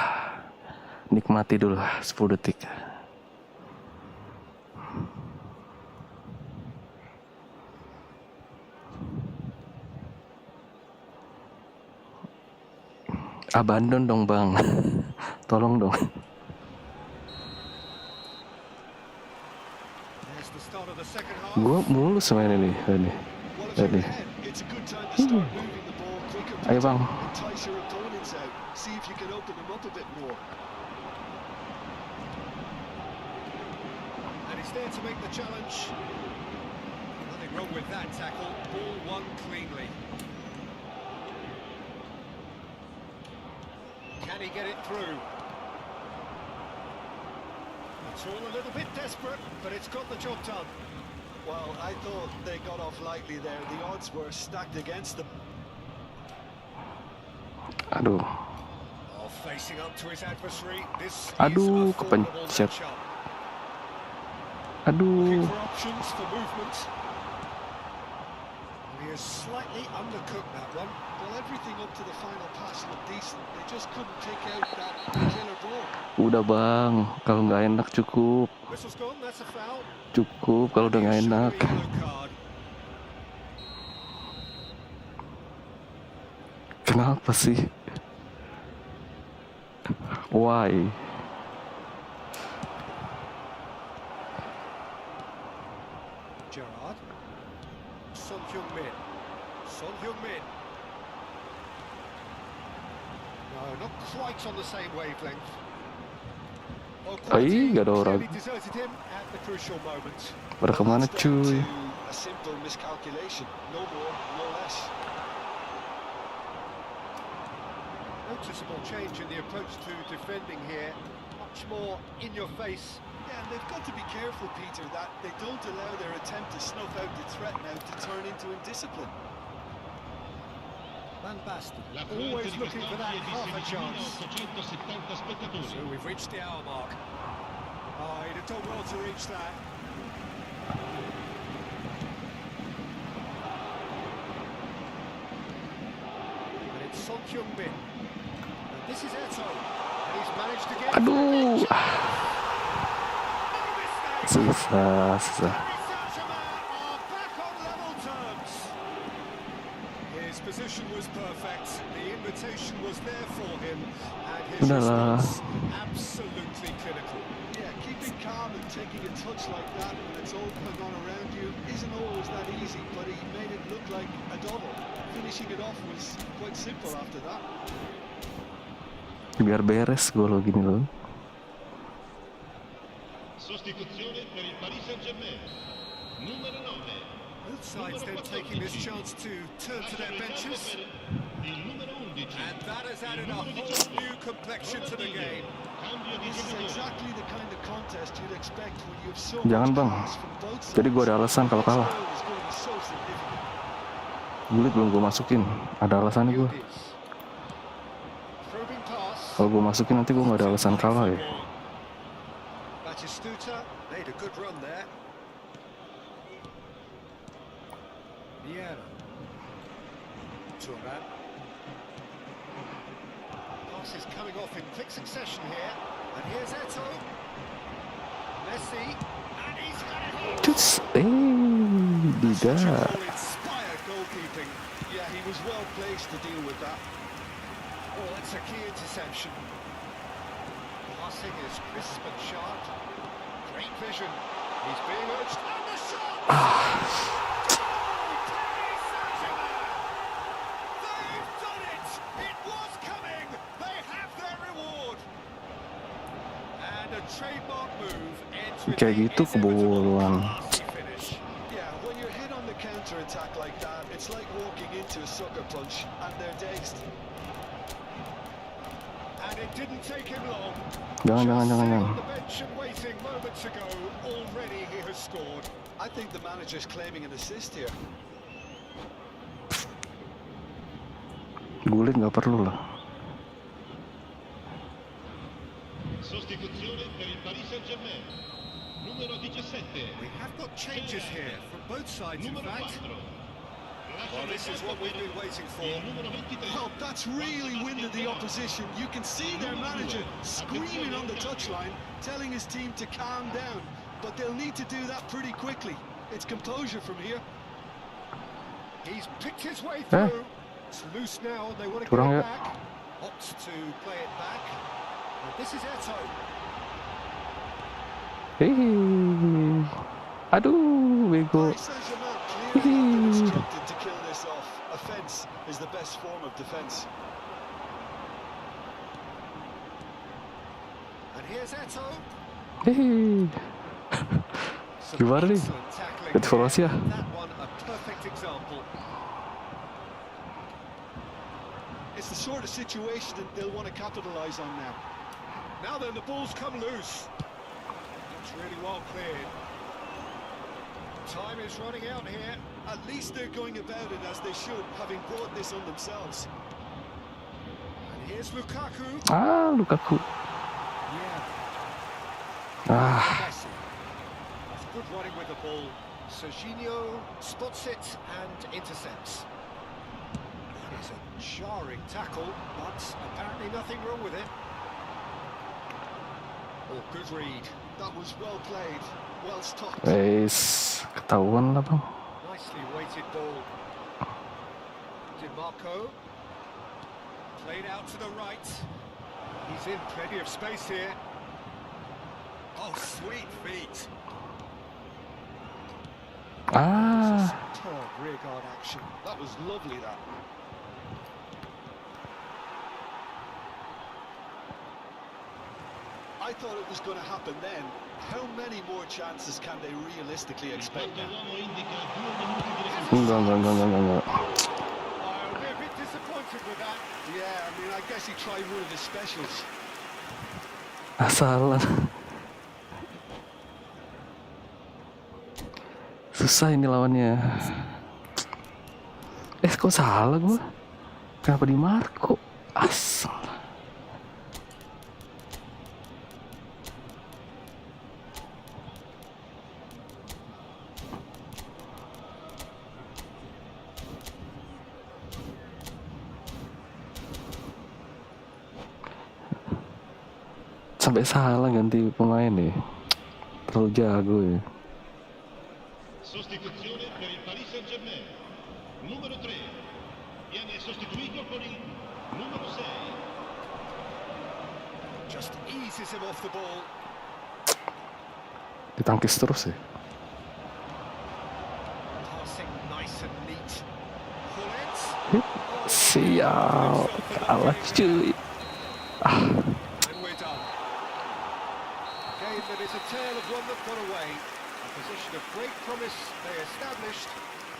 Nikmati dulu 10 detik. Abandon dong bang. Tolong dong.
There's the start of the second half.
Gue mulus main ini.
Well, if
Tadi.
you're ahead, it's a good time to start moving the ball quicker.
Ayo
Peter.
bang.
Entice your opponents out. See if you can open them up a bit more.
And he's there to make the challenge. Nothing wrong with that tackle. Ball won cleanly. Can he get it through? It's all a little bit desperate, but it's got the job done.
Well, I thought they got off lightly there. The odds were stacked against them.
Aduh.
Oh, facing up to his adversary. This
Aduh,
is a formidable
kepencet.
matchup.
Aduh.
Looking for options for movement. And he has slightly undercooked that one.
Well, everything up to the final pass looked decent. They just couldn't take out that killer ball.
Udah bang, kalau nggak enak cukup.
Whistle's gone, that's a foul.
Cukup kalau udah nggak enak. Kenapa sih? Why?
Gerrard. Son Heung-min. Son Heung-min. No, not quite on the same wavelength. Oh,
Ay, gak ada orang.
clearly deserted him at the crucial moment.
Pada kemana
That's down
cuy?
to a simple miscalculation. No more, no less.
Noticeable change in the approach to defending here. Much more in your face.
Yeah, and they've got to be careful, Peter, that they don't allow their attempt to snuff out the threat now to turn into indiscipline.
Van Basten,
La
always
fluenza di
looking for that
quest'oggi è
half a
di
chance.
870 spettatori.
So we've reached the hour mark. Oh, he'd have done well to reach that. And it's Son Heung-min. And this is Eto. And he's managed to get...
Aduh,
No mistake.
susah.
Paris Saint-Germain are back on level terms. His position was perfect. The invitation was there for him. And his
Udahlah.
response absolutely clinical.
Yeah, keeping calm and taking a touch like that when it's all going on around you isn't always that easy, but he made it look like a double. Finishing it off was quite simple after that.
Biar beres gue lo gini loh.
Sostituzione per il Paris Saint-Germain. Numero 9.
Both sides then taking this chance to turn to their benches.
Il numero 11.
And that has added a whole new complexion to the game.
Cambio di
This is
giocatore.
exactly the kind of contest you'd expect when you have so
Jangan,
much
Bang.
class from both sides.
Jadi gue ada alasan kalau kalah.
This goal is going to be so significant.
Gulit belum gue masukin. Ada alasannya gue.
Yildiz. Probing pass.
Kalau gue masukin nanti gue nggak ada alasan kalah ya.
Batistuta made a good run there. Vieira. Thuram. Pass is coming off in quick succession here. And here's Eto. Messi. And he's got it.
Cus,
Such a
tidak.
goal-inspired goalkeeping.
Yeah, he was well placed to deal with that.
Oh, that's a key interception. Passing is crisp and sharp. Great vision. He's being urged. And the shot! Goal! Paris Saint-Germain! They've done it! It was coming! They have their reward! And a trademark move ends with
Kayak
the
gitu
inevitable
kebobolan.
classy finish.
Yeah, when you're hit on the counter-attack like that, it's like walking into a sucker punch, and they're dazed.
And it didn't take him long.
Jangan,
Just
jangan,
sitting
jangan.
on the bench and waiting moments ago, already he has scored.
I think the manager's claiming an assist here.
Gulit nggak perlu lah.
Sostituzione per il Paris Saint-Germain. Numero 17.
We have got changes here from both sides, in
Numero
fact.
4.
Well, this is what we've been waiting for.
Il numero 23.
Well, that's really winded the opposition. You can see their manager screaming on the touchline, telling his team to calm down. But they'll need to do that pretty quickly. It's composure from here.
He's picked his way through. It's loose now, and they want to get
Kurang
it
ya.
back. Opts to play it back. And this is Eto.
Aduh, bego.
Paris Saint-Germain clearly have been instructed to kill this off. Offence is the best form of defence.
And here's Eto. Some
Gimana nih?
excellent tackling
Evaluasi ya?
here. That one a perfect example.
It's the sort of situation that they'll want to capitalise on now.
Now then, the ball's come loose. It's really well cleared. Time is running out here.
At least they're going about it as they should, having brought this on themselves.
And here's Lukaku.
Lukaku.
Yeah. Messi. That's good running with the ball. Serginho spots it and intercepts. That is a Jarring tackle, but apparently nothing wrong with it. Oh, good read.
That was well played, well stopped.
Ketahuan lah bang.
Nicely weighted ball. DiMarco. Played out to the right. He's in plenty of space here. Oh, sweet feet. Superb rearguard action.
That was lovely, that. I thought it was going to happen then. How many more chances can they realistically expect now?
Enggak.
I'll be a bit disappointed with that.
Yeah, I mean, I guess he tried one of his specials.
Salah. Susah ini lawannya. Kok salah gua? Kenapa di Marco? Asal. Sampai salah ganti pemain nih. Terlalu jago ya.
Sostituzione per il Paris Saint-Germain. Numero 3 viene sostituito con il numero 6.
Just eases him off the ball.
Ditangkis terus ya.
Passing nice and neat. Pullet.
Sial. Kalah cuy.
And we're done. A game that is a tale of one that got away. A position of great promise they established,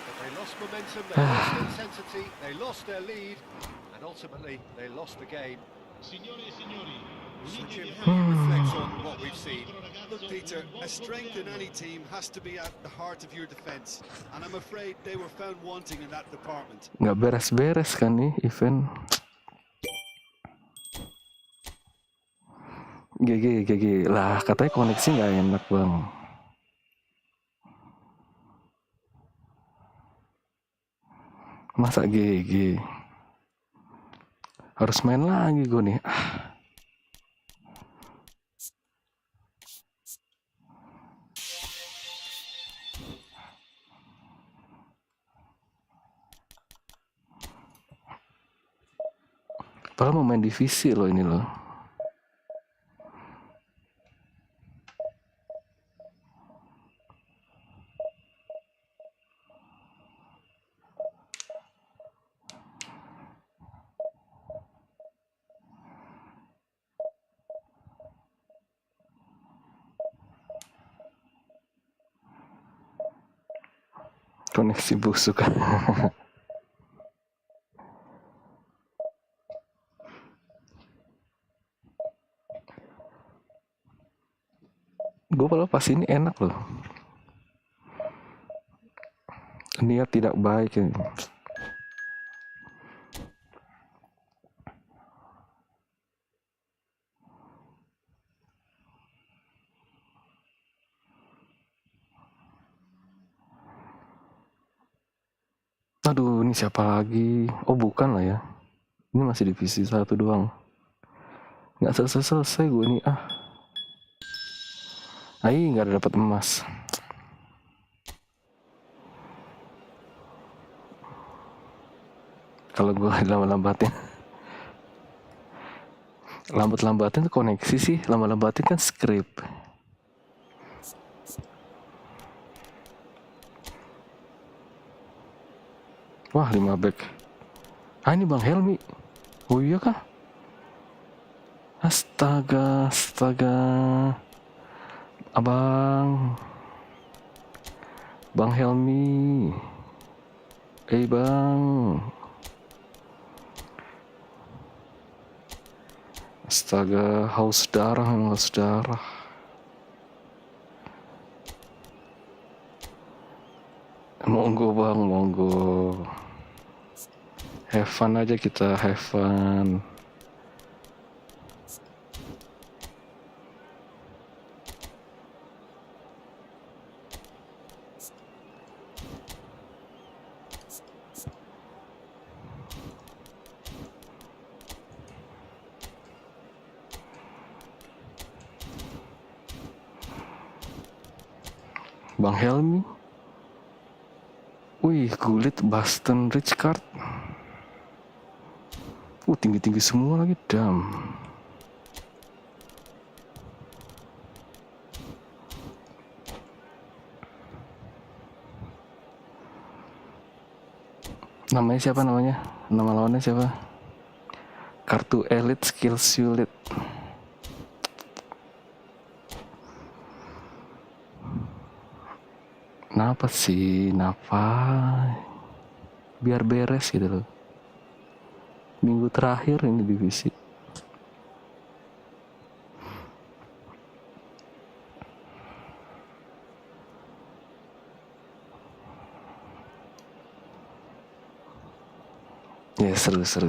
but they lost momentum, they lost intensity, they lost their lead, and ultimately they lost the game.
Signore e signori,
So Jim, how do you reflect on what we've seen?
Look, Peter, a strength in any team has to be at the heart of your defence, and I'm afraid they were found wanting in that department.
Nggak beres-beres kan nih event. GG lah, katanya koneksi nggak enak bang. Masa GG? Harus main lagi gue nih. Padahal mau main divisi loh ini loh. Koneksi busuk. Gue kalau pas ini enak loh. Niat tidak baik ya. Aduh, ini siapa lagi? Oh, bukan lah ya. Ini masih divisi 1 doang. Nggak selesai gue nih. Nggak ada dapat emas. Kalau gue lambat-lambatin tuh koneksi sih. Lambat-lambatin kan script. Wah, 5 back. Ini Bang Helmi. Oh iya kah? Astaga. Bang Helmi. Bang. Astaga, haus darah. Monggo bang, monggo. Have fun aja kita, have fun. Bang Helmi. Wih, Gullit, Boston, Richcard. Tinggi-tinggi semua lagi, dam. Namanya siapa namanya? Nama lawannya siapa? Kartu Elite Skill Sulit. Kenapa sih? Napa? Biar beres gitu loh. Minggu terakhir ini divisi. Ya, seru.
So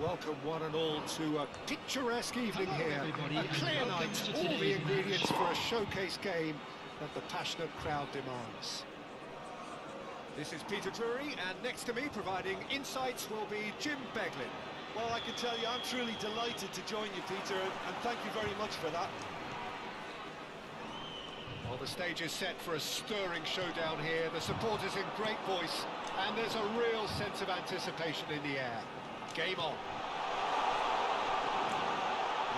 welcome one and all to a picturesque evening here. A clear night, all the ingredients for a showcase game that the passionate crowd demands. This is Peter Drury, and next to me providing insights will be Jim Beglin.
Well, I can tell you, I'm truly delighted to join you, Peter, and thank you very much for that.
Well, the stage is set for a stirring showdown here. The supporters in great voice, and there's a real sense of anticipation in the air. Game on.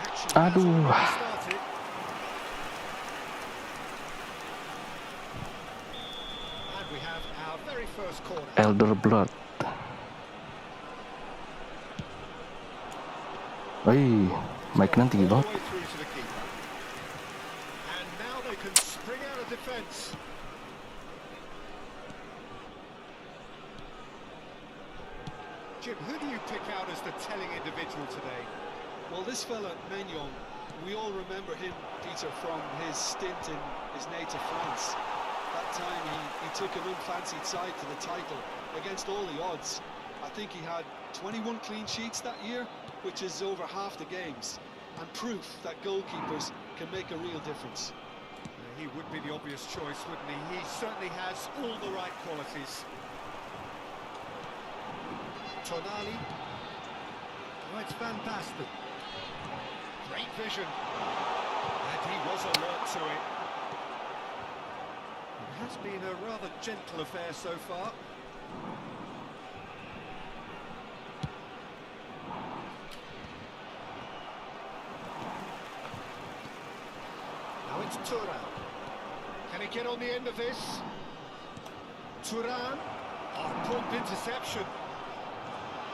Action has
Aduh.
already started. And we have our very first corner.
Elder Blood. Wih, mic-nya tinggi
All
banget.
the way through to the keeper. And now they can spring out of defence. Jim, who do you pick out as the telling individual today?
Well, this fella, Maignan, we all remember him, Peter, from his stint in his native France. That time he took an unfancied side to the title against all the odds. I think he had 21 clean sheets that year, which is over half the games, and proof that goalkeepers can make a real difference.
He would be the obvious choice, wouldn't he? He certainly has all the right qualities. Tonali. Oh, it's Van Basten. Great vision. And he was alert to it. It has been a rather gentle affair so far. Now it's Turan. Can he get on the end of this? Turan. Oh, prompt interception.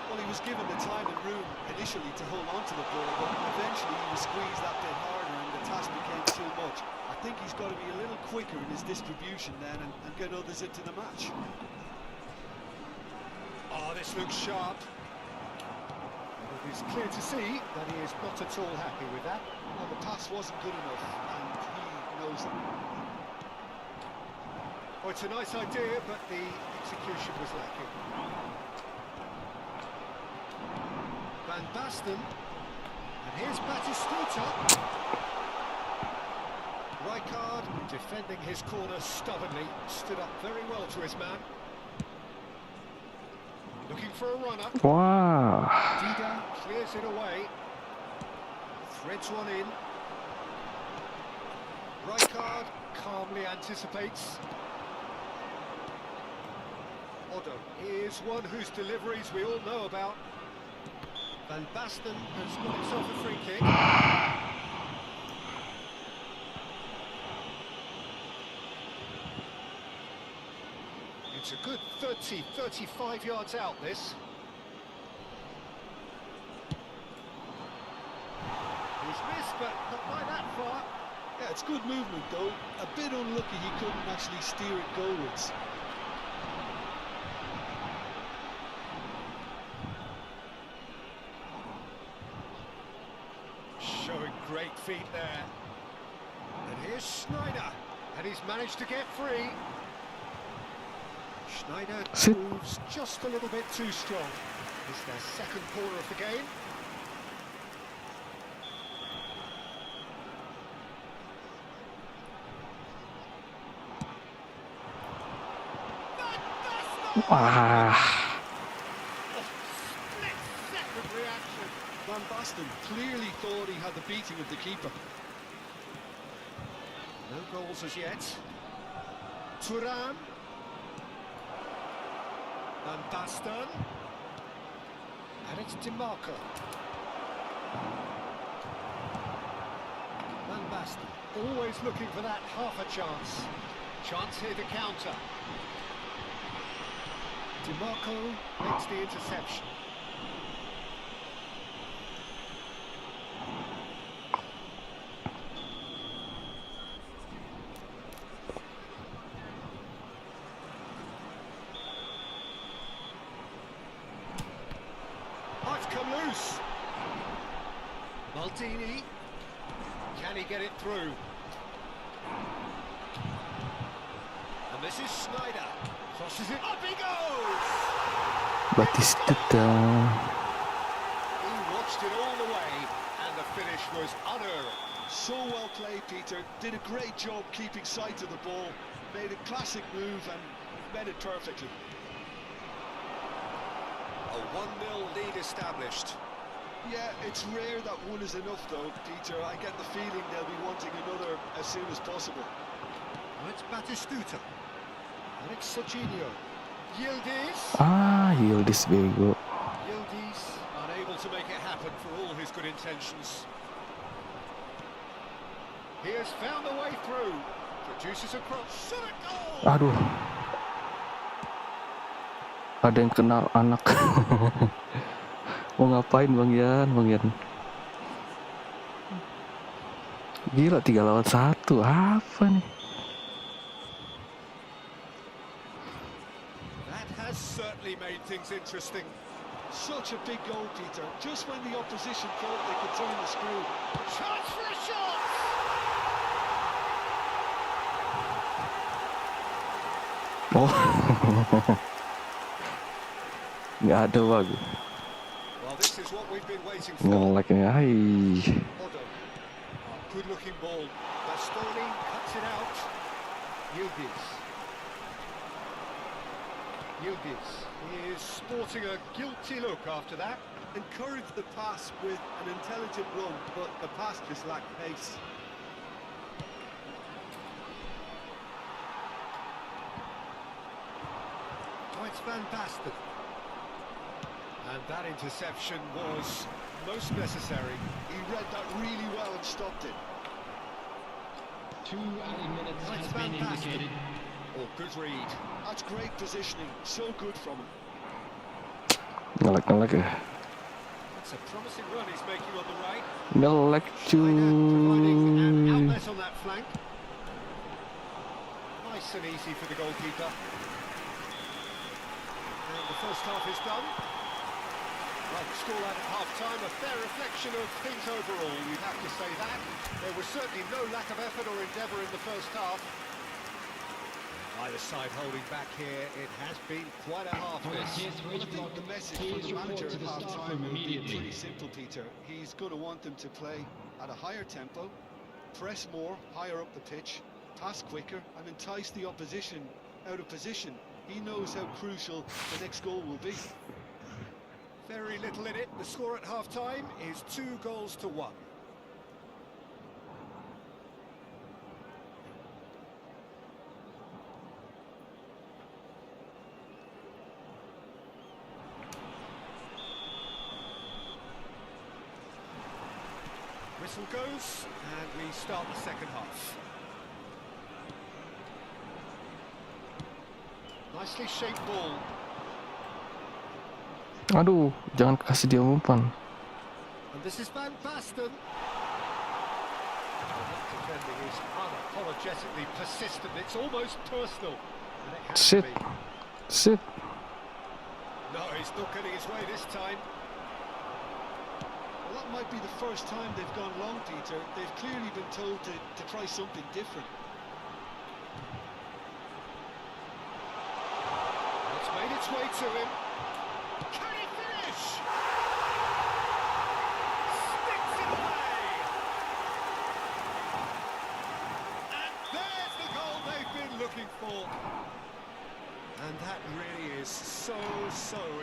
Well, he was given the time and room initially to hold on to the ball, but eventually he was squeezed that bit harder and the task became too much. I think he's got to be a little quicker in his distribution then and get others into the match.
Oh, this looks sharp. It is clear to see that he is not at all happy with that.
Well, the pass wasn't good enough and he knows it.
Oh, it's a nice idea, but the execution was lacking. Van Basten, and here's Batistuta. Rijkaard, defending his corner stubbornly, stood up very well to his man. Looking for a runner.
Wah.
Dida clears it away. Threads one in. Rijkaard calmly anticipates. Otto is one whose deliveries we all know about. Van Basten has got himself a free kick. It's a good 35 yards out, this. He's missed, but not by that far.
Yeah, it's good movement though. A bit unlucky he couldn't actually steer it goalwards.
Showing great feet there. And here's Schneider, and he's managed to get free. Schneider moves just a little bit too strong. It's their second corner of the game.
Wah.
Split-second reaction.
Van Basten clearly thought he had the beating of the keeper.
No goals as yet. Turan. Van Basten. And it's DeMarco. Van Basten. Always looking for that half a chance. Chance here to counter. DeMarco makes the interception. Oh, it's come loose. Maldini. Can he get it through? And this is Snyder. Crosses it. Up he goes!
Batistuta.
He watched it all the way, and the finish was unerring.
So well played, Peter. Did a great job keeping sight of the ball. Made a classic move and met it perfectly.
A 1-0 lead established.
Yeah, it's rare that one is enough though, Peter. I get the feeling they'll be wanting another as soon as possible.
Well, it's Batistuta. And it's Serginho. Yildiz.
Yildiz bego.
Yildiz unable to make it happen for all his good intentions. He has found a way through. Produces a cross. Shot a goal!
Aduh. Ada yang kenal anak. Mau ngapain Bang Yan? Gila 3 lawan 1. Apa nih?
That has certainly made things interesting.
Such a big goal, Peter. Just when the opposition thought they could turn the screw.
Chance for a shot!
Oh. Nggak ada Bang.
Well, this is what we've been waiting for.
Nge-lag-nya. Hai.
Odo. Oh, good-looking ball. Bastoni cuts it out. Yildiz. Yildiz is sporting a guilty look after that.
Encouraged the pass with an intelligent run, but the pass just lacked pace.
Oh, it's Van Basten. And that interception was most necessary.
He read that really well and stopped it.
2 added minutes
Oh,
has
it's
been
Van Basten.
indicated.
Oh, good read.
That's great positioning. So good from him.
Nge-lag ya.
That's a promising run he's making on the right.
Nge-lag
Schneider providing an
cuy.
outlet on that flank. Nice and easy for the goalkeeper. And the first half is done. Well, the scoreline at half-time, a fair reflection of things overall, you'd have to say that. There was certainly no lack of effort or endeavour in the first half. Either side holding back here, it has been quite a half this.
Well, I think the message from the manager at half-time will be pretty simple, Peter. He's going to want them to play at a higher tempo, press more, higher up the pitch, pass quicker, and entice the opposition out of position. He knows how crucial the next goal will be.
Very little in it. The score at half-time is 2-1. Whistle goes, and we start the second half. Nicely shaped ball.
Aduh, jangan kasih dia umpan.
And this is Van Basten. That defending is unapologetically persistent. It's almost personal. And it has
Sit.
to be.
Sit.
No, he's not getting his way this time.
Well, that might be the first time they've gone long, Peter. They've clearly been told to try something different.
It's made its way to him. Can he finish? Sticks it away. And there's the goal they've been looking for. And that really is so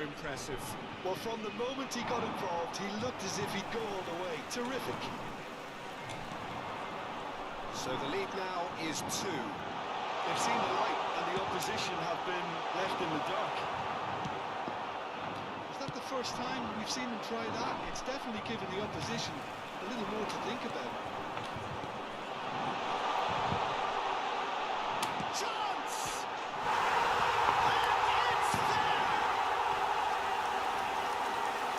impressive.
Well, from the moment he got involved, he looked as if he'd go all the way. Terrific.
So the lead now is 2.
They've seen the light and the opposition have been left in the dark. Is that the first time we've seen them try that? It's definitely given the opposition a little more to think about.
Chance! And it's there!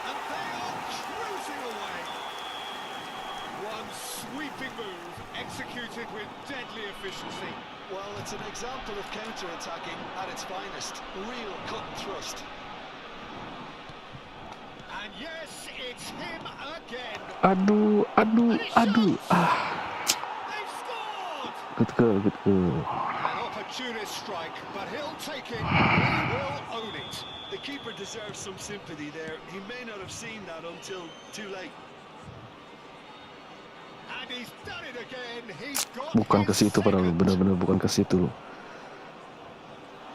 And they are cruising away. One sweeping move, executed with deadly efficiency.
Well, it's an example of counter-attacking at its finest. Real cut and thrust.
And yes, it's him again.
Aduh.
They've scored!
Good goal.
An opportunist strike, but he'll take it. He will own it.
The keeper deserves some sympathy there. He may not have seen that until too late.
And he's done it again. He's got
Bukan ke
his
situ padahal,
second.
benar-benar bukan ke situ.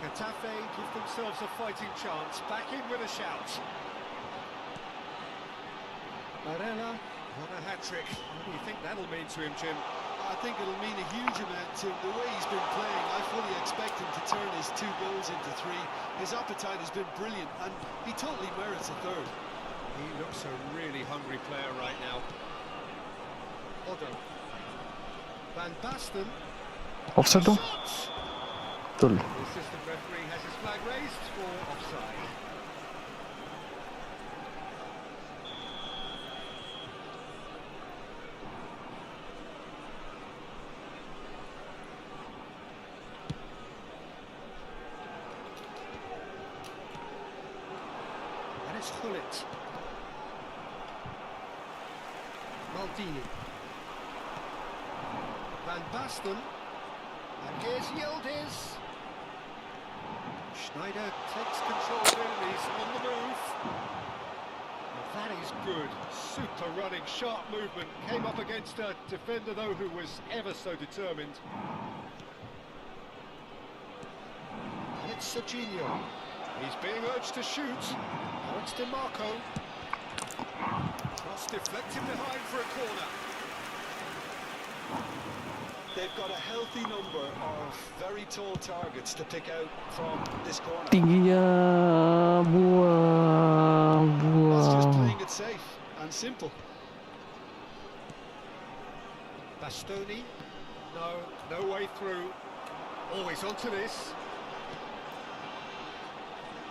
Getafe give themselves a fighting chance. Back in with a shout. Barella, what a hat-trick. What do you think that'll mean to him, Jim?
I think it'll mean a huge amount to him. The way he's been playing, I fully expect him to turn his 2 goals into 3. His appetite has been brilliant, and he totally merits a 3rd.
He looks a really hungry player right now. Otto. Van Basten.
Offside dong?
Shot!
Betul.
The assistant referee has his flag raised for offside. And it's Gullit. Maldini. Van Basten. And here's Yildiz. Schneider takes control of it and he's on the move. Well, that is good. Super running, sharp movement. Came up against a defender, though, who was ever so determined. And it's Serginho. He's being urged to shoot. Now it's DiMarco. Cross deflected behind for a corner.
They've got a healthy number of very tall targets to pick out from this corner.
Tingginya
That's just
buang.
playing it safe and simple.
Bastoni. No way through. Always onto this.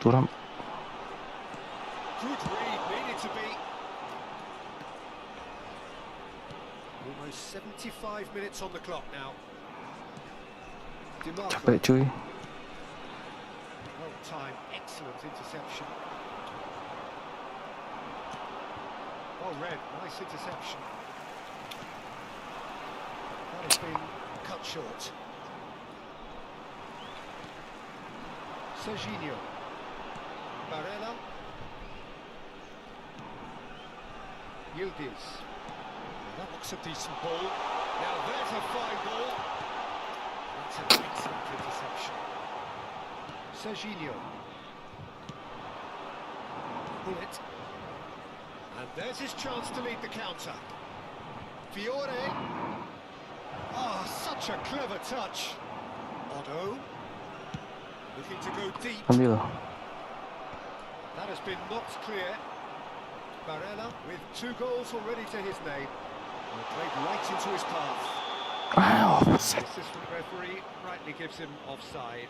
Turam.
Good read, needed to be. Almost 75 minutes on the clock now. DiMarco.
Capek cuy.
Well timed, excellent interception. Well read, nice interception. That has been cut short. Serginho. Barella. Yildiz. That looks a decent ball. Now there's a fine ball. That's an excellent interception. Serginho. Bullet. And there's his chance to lead the counter. Fiore. Ah, such a clever touch. Otto. Looking to go deep.
Ambil.
That has been knocked clear. Barella with 2 goals already to his name. And played right into his path.
Ah,
The
offside.
assistant referee rightly gives him offside.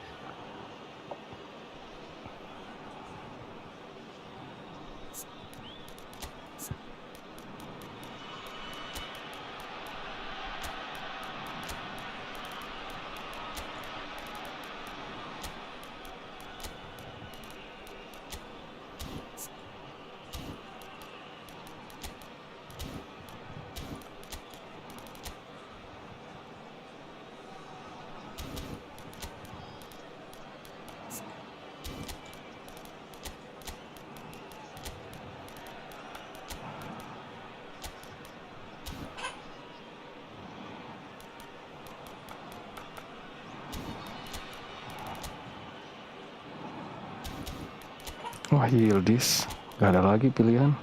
Wah, Yildiz. Gak ada lagi pilihan.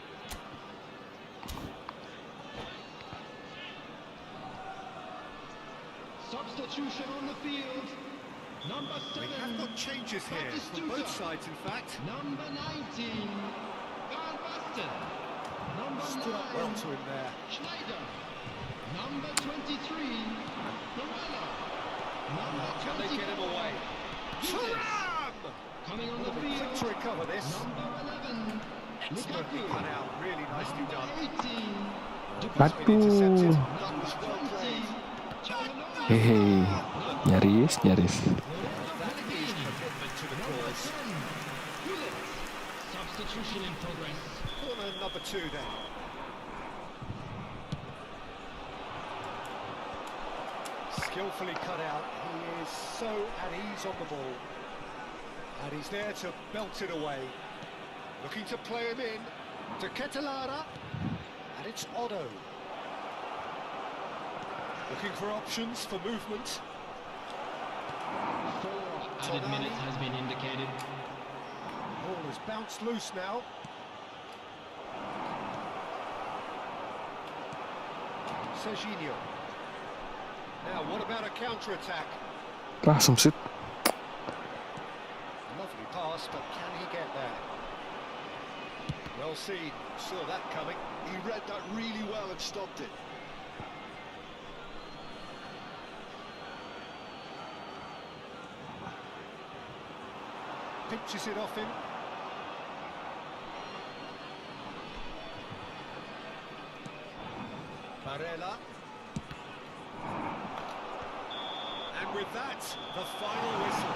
here, from both sides in fact.
Number 19, Garbaster. Number
Stood up well
9,
to him there.
Schneider. Number 23, Morella. Number
Can they get him
24,
away?
Judas.
Slam!
Coming on
Well,
the
quick to
field,
recover this.
number 11,
Expertly
Lukaku.
cut out, really nicely
Number
done.
18,
That's been intercepted.
Aduh.
That was well
20,
played.
Chalolo.
Hehe, nyaris.
That is commitment to the
Number
cause.
10, Gullit. Substitution in progress.
Corner number 2 then. Skillfully cut out. He is so at ease on the ball. And he's there to belt it away. Looking to play him in. To Ketelara. And it's Otto. Looking for options for movement.
4 added
Tonali.
minutes has been indicated.
Ball has bounced loose now. Serginho. Now, what about a counter-attack?
Langsung sit.
Lovely pass, but can he get there? Well seen. Saw that coming.
He read that really well and stopped it.
Pinches it off him. Barella. And with that, the final whistle.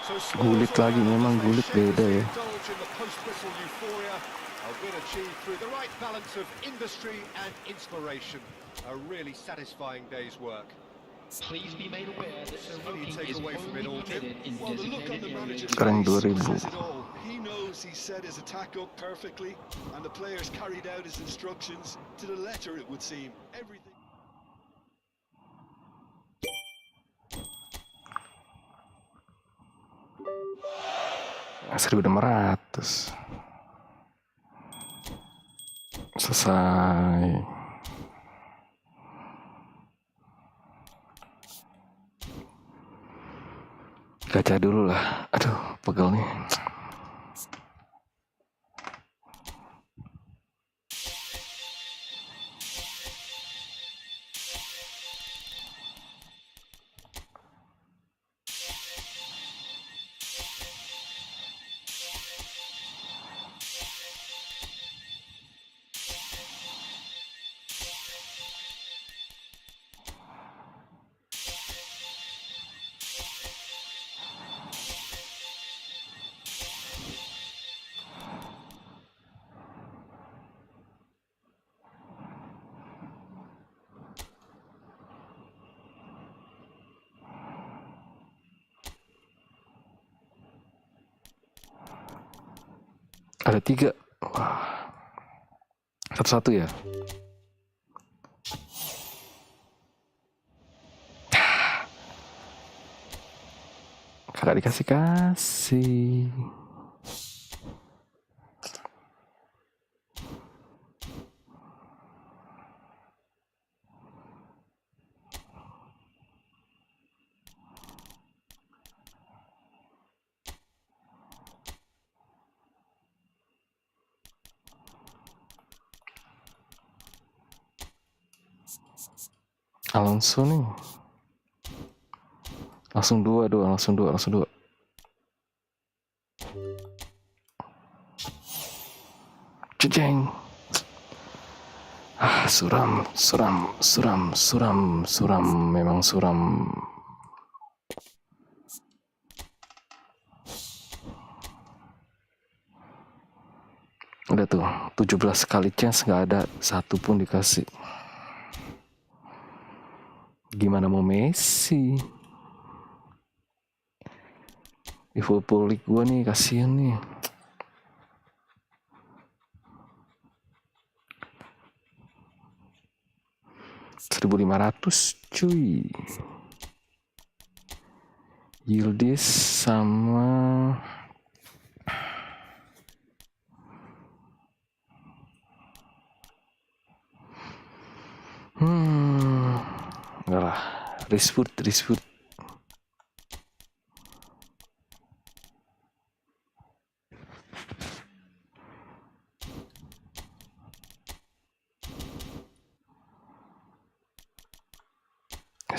So
Gulit lagi, memang gulit beda ya.
indulge in the post-whistle euphoria. A win achieved through the right balance of industry and inspiration. A really satisfying day's work.
Please be made aware that
What do you
smoking
take
is
away from it all,
only
Tim?
permitted in
Well, the look on the
designated
manager's
areas.
Sekarang
face
2000.
says it all. He knows he set his attack up perfectly, and the players carried out his instructions to the letter, it would seem. Everything.
1.600. Selesai. Gacha dulu lah. Aduh, pegel nih. Ada 3. Wah. Satu-satu ya. Kakak dikasih-kasih. Alonso nih. Langsung dua. Ceceng. Suram. Memang suram. Udah tuh, 17 kali chance gak ada satu pun dikasih. Gimana mau Messi? Di football league gua nih, kasihan nih. $1.500 cuy. Yildiz sama enggak lah, Rashford.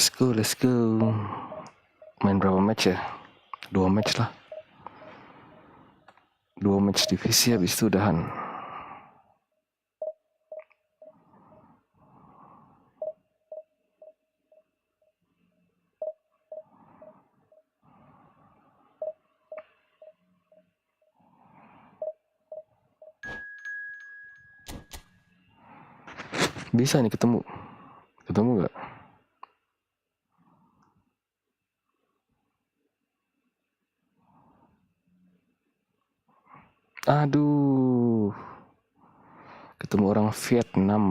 Let's go. Main berapa match ya? 2 match lah. 2 match divisi habis itu udahan. Bisa nih ketemu gak? Aduh, ketemu orang Vietnam.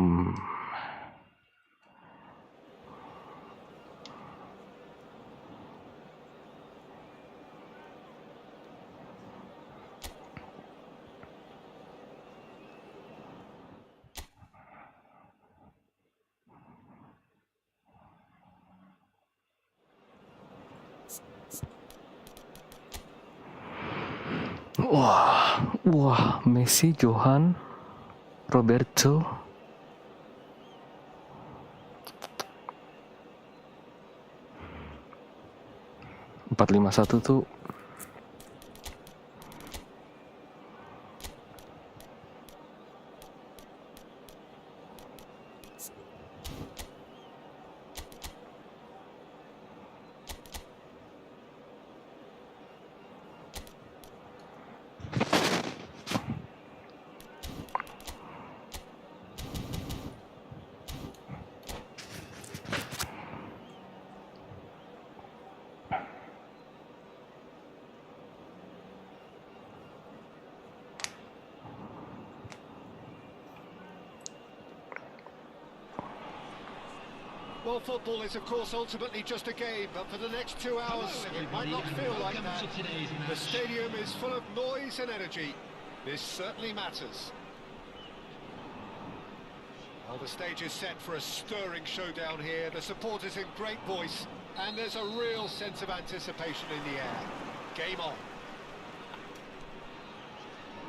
Wah, Messi, Johan, Roberto. Empat lima satu tuh
Well, football is, of course, ultimately just a game, but for the next 2 hours, it might not feel like that. The stadium is full of noise and energy. This certainly matters. Well, the stage is set for a stirring showdown here. The supporters in great voice, and there's a real sense of anticipation in the air. Game on.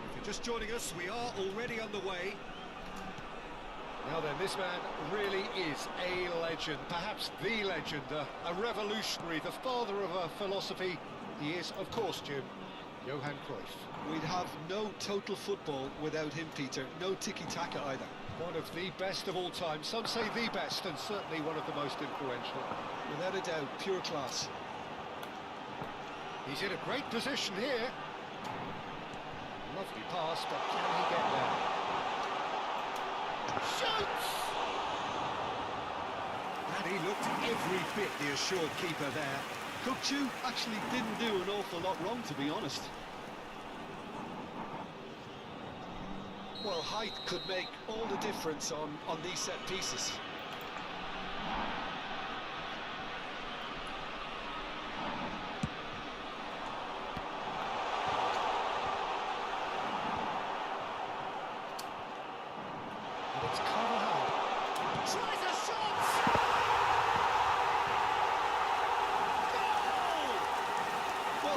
If you're just joining us, we are already underway. Now then, this man really is a legend, perhaps the legend, a revolutionary, the father of a philosophy. He is, of course, Jim, Johan Cruyff.
We'd have no total football without him, Peter. No tiki-taka either.
One of the best of all time. Some say the best, and certainly one of the most influential.
Without a doubt, pure class.
He's in a great position here. Lovely pass, but can he get there? Shoots!
And he looked every bit the assured keeper there. Kukçu actually didn't do an awful lot wrong, to be honest. Well, height could make all the difference on these set pieces.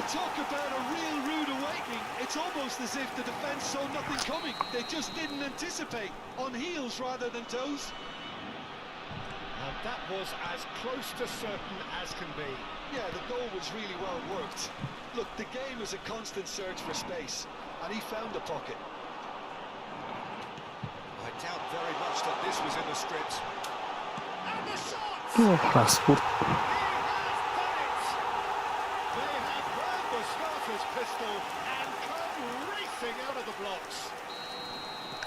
Talk about a real rude awakening. It's almost as if the defence saw nothing coming. They just didn't anticipate. On heels rather than toes.
And that was as close to certain as can be.
Yeah, the goal was really well worked. Look, the game is a constant search for space, and he found a pocket.
I doubt very much that this was in the script. And the shot!
Rashford.
Pistol and come racing out of the blocks.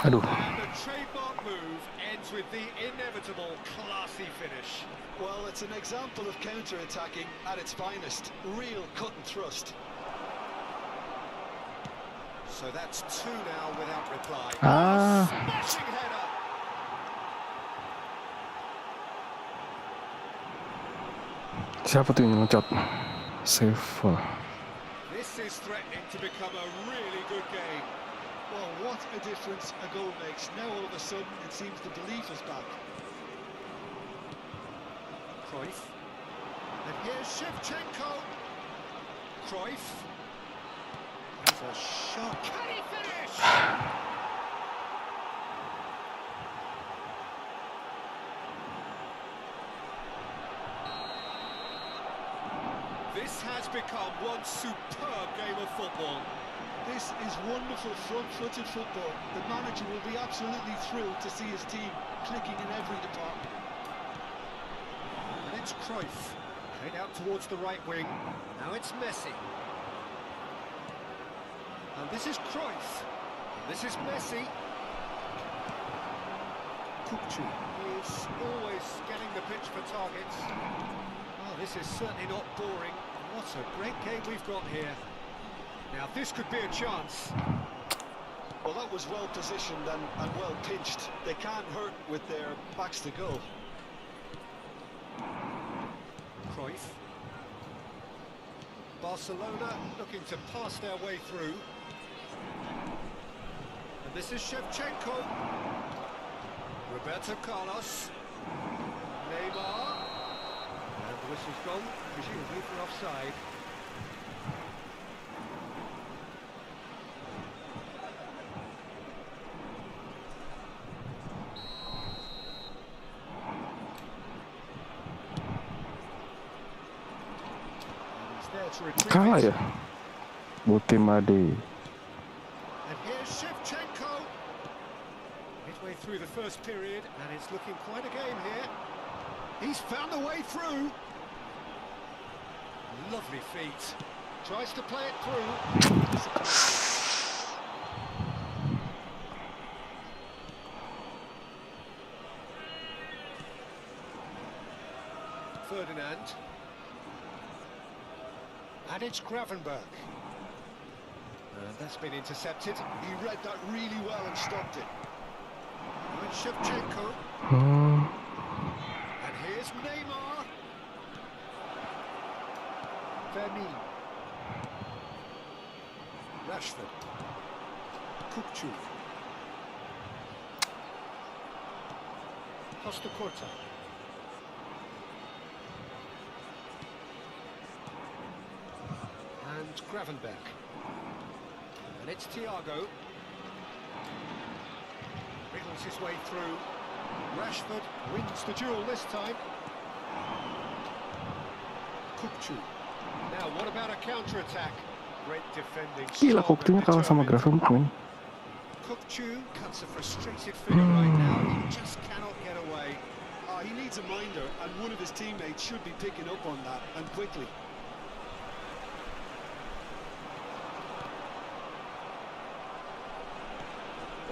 Aduh.
And the trademark move ends with the inevitable classy finish.
Well, it's an example of counter-attacking at its finest. Real cut and thrust.
So that's 2 now without reply.
Ah.
Smashing header.
Siapa tuh yang ngecot? Save.
This is threatening to become a really good game.
Well, what a difference a goal makes. Now all of a sudden it seems the belief is back.
Cruyff. And here's Shevchenko. Cruyff. There's a shot. Can he finish? This has become one superb game of football.
This is wonderful front-footed football. The manager will be absolutely thrilled to see his team clicking in every department.
And it's Cruyff, played out towards the right wing. Now it's Messi. And this is Cruyff. And this is Messi. Kukcu is always scanning the pitch for targets. Oh, this is certainly not boring. What a great game we've got here. Now this could be a chance.
Well, that was well positioned and well pinched. They can't hurt with their backs to goal.
Cruyff. Barcelona looking to pass their way through. And this is Shevchenko. Roberto Carlos. Neymar. And the whistle's gone, presumably for offside. And he's there to retrieve
Kalah
it.
ya. Butimade.
And here's Shevchenko. Midway through the first period, and it's looking quite a game here. He's found a way through. Lovely feet. Tries to play it through. Ferdinand. And it's Gravenberg. And that's been intercepted.
He read that really well and stopped it.
And Shevchenko.
Hmm.
And here's Neymar. Vermeer. Rashford. Kukcu. Costa Corta. And Gravenberg. And it's Thiago. Wriggles his way through. Rashford wins the duel this time. Kukcu. Now, what about a counter-attack? Great defending.
Gila,
strong
Kukcunya
and
kalah sama
determined.
Gravenberg, men.
Kukcu cuts a frustrated figure right now. He just cannot get away.
He needs a minder, and one of his teammates should be picking up on that, and quickly.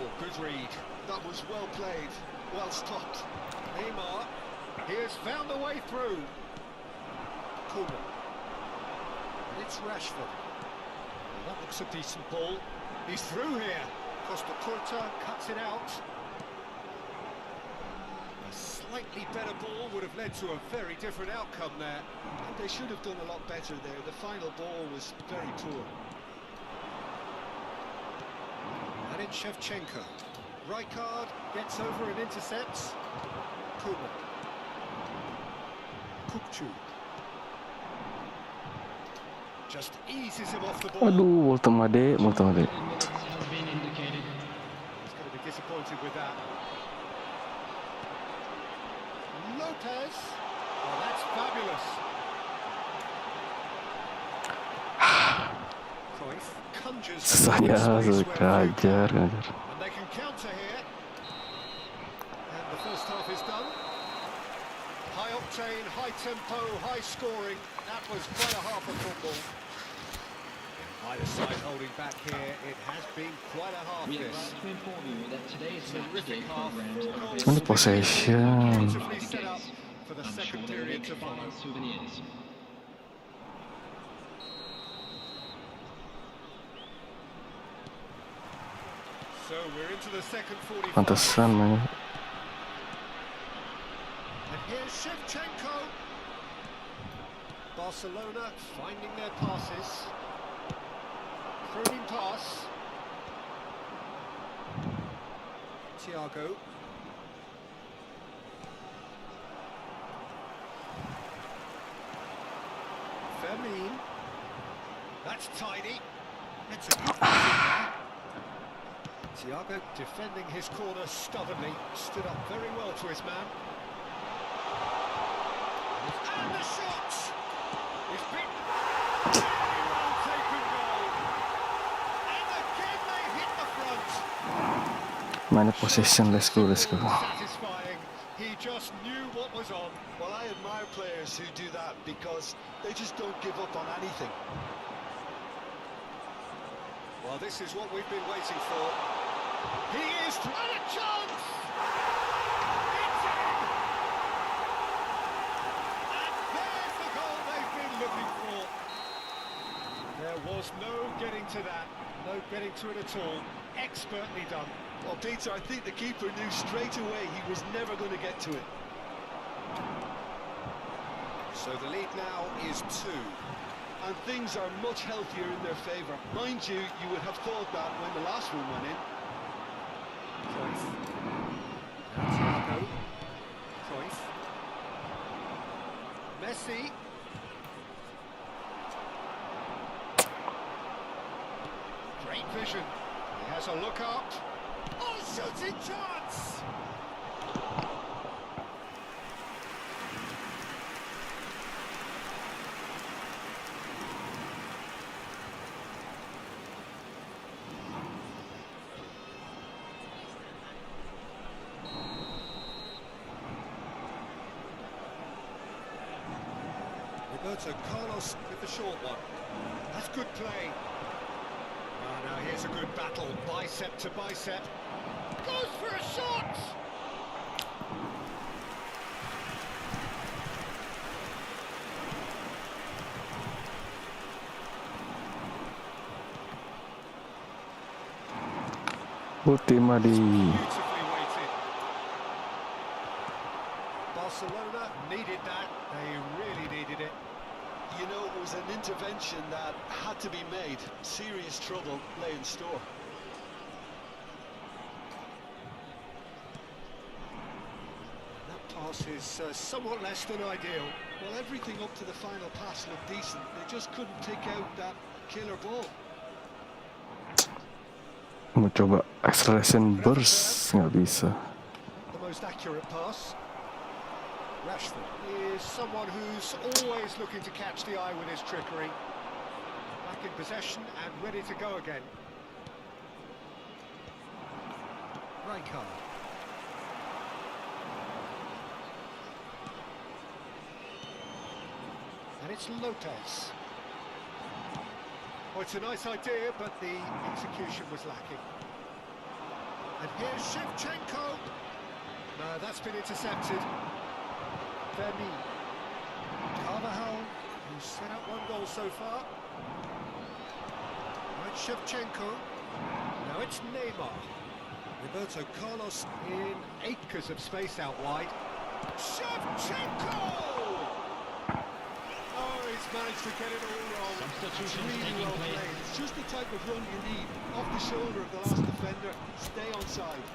Oh, good read.
That was well played, well stopped.
Neymar. He has found a way through. Koeman. And it's Rashford. Well, that looks a decent ball. He's through here. Costa Corta cuts it out. A slightly better ball would have led to a very different outcome there.
And they should have done a lot better there. The final ball was very poor.
And it's Shevchenko. Rijkaard gets over and intercepts. Koeman. Kukcu. Just eases him off the ball.
Aduh, Butimade.
He's going to be disappointed with that. Lopez. Oh, that's fabulous. Cruyff conjures
Susahnya
space where few
kehajar.
and they can counter here. And the first half is done. High octane, high tempo, high scoring. That was quite a half of football. Either side holding back here. It has been quite a half
We are
this.
glad to inform you that today's
Terrific
Saturday
half.
programs are
Goals
Cuman
available
possession.
beautifully set up for the
I'm sure
second
they will
period
make
to follow.
fine souvenirs.
So we're into the second 45.
Pantesan, men.
And here's Shevchenko. Barcelona finding their passes. Crooning pass. Thiago. Vermeer. That's tidy. It's a good passing there. Thiago defending his corner stubbornly. Stood up very well to his man. And the shot! He's beaten.
Mana possession, let's go.
Satisfying. He just knew what was on.
Well, I admire players who do that because they just don't give up on anything.
Well, this is what we've been waiting for. He is and a chance! It's in! And there's the goal they've been looking for. There was no getting to that, no getting to it at all. Expertly done.
Well, Peter, I think the keeper knew straight away he was never going to get to it.
So the lead now is 2.
And things are much healthier in their favour. Mind you, you would have thought that when the last one went in.
Cruyff. Now Thiago. Cruyff. Messi. Great vision. He has a look up. Oh, shooting chance! Roberto Carlos with the short one. That's good play. Oh, now here's a good battle, bicep to bicep. Goes for a shot!
Ultima
Beautifully weighted. Barcelona needed that. They really needed it.
You know, it was an intervention that had to be made. Serious trouble lay in store.
That pass is somewhat less than ideal.
Well, everything up to the final pass looked decent. They just couldn't take out that killer ball.
mau coba acceleration burst, nggak bisa.
The most accurate pass. Rashford is someone who's always looking to catch the eye with his trickery. Back in possession and ready to go again. Rijkaard. And it's Lopez. Well, it's a nice idea, but the execution was lacking. And here's Shevchenko. No, that's been intercepted. Vermi. Carvajal, who's set up 1 goal so far. Right, Shevchenko. Now it's Neymar. Roberto Carlos in acres of space out wide. Shevchenko! Oh, he's managed to get it all wrong.
Substitutions
Really
taking
well
place.
played. It's just the type of run you need. Off the shoulder of the last defender. Stay onside.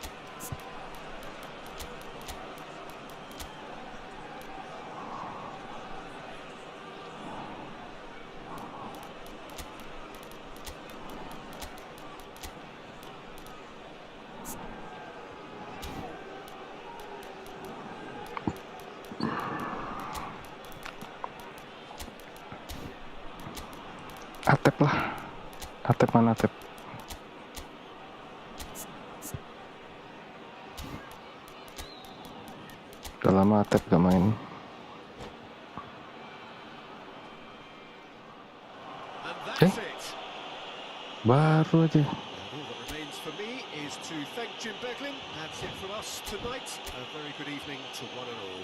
Atep lah. Atep mana Atep? Udah lama Atep gak main.
And that's it.
Baru aja.
And all that remains for me is to thank Jim Beglin. That's it from us tonight. A very good evening to one and all.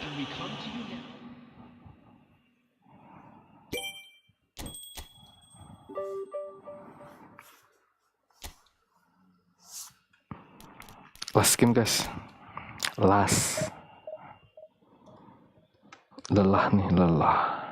And we come to you now.
Last game guys. Last. Lelah nih, lelah.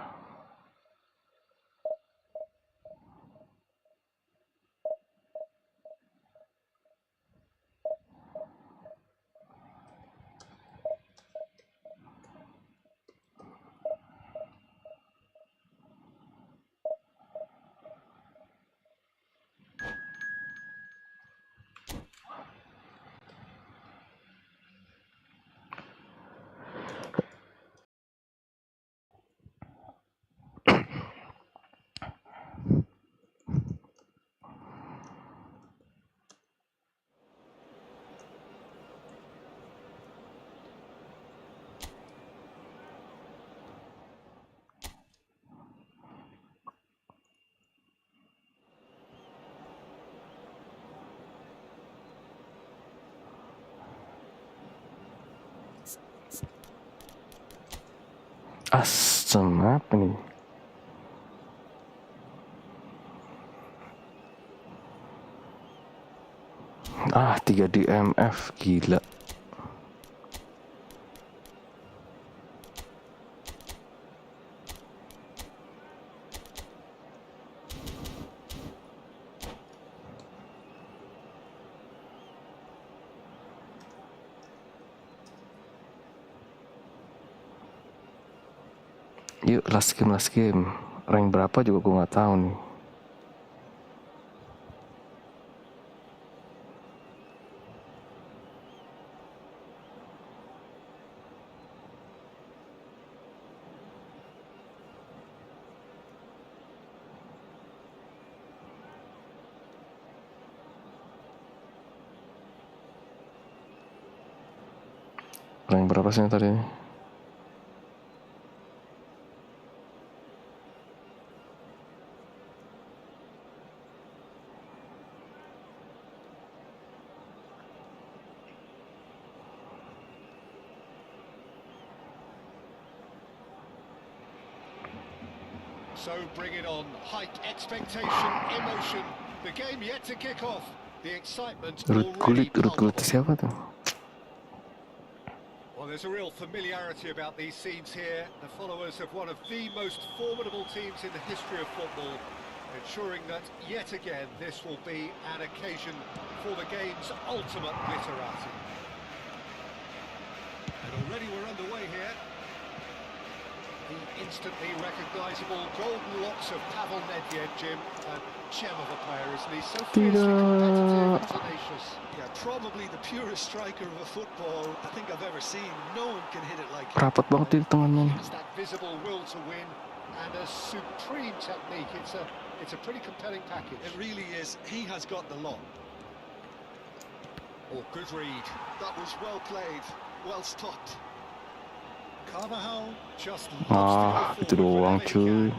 Apa nih? Ah, 3 DMF, gila. Yuk, last game. Rank berapa juga gue nggak tahu nih. Rank berapa sih tadi?
So bring it on. Height, expectation, emotion. The game yet to kick off. The excitement already
Urut kulit
palpable.
siapa tuh?
Well, there's a real familiarity about these scenes here. The followers of one of the most formidable teams in the history of football, ensuring that yet again this will be an occasion for the game's ultimate glitterati. And already we're underway here. The instantly recognisable golden locks of Pavel Nedved, Jim. A gem of a player, isn't he? So fiercely competitive and tenacious.
Yeah, probably the purest striker of a football I think I've ever seen. No one can hit it like him.
Rapat banget di tangannya.
He has that visible will to win and a supreme technique. It's a pretty compelling package.
It really is. He has got the lot.
Oh, good read.
That was well played, well stopped.
Carvajal just
Ah, itu doang cuy.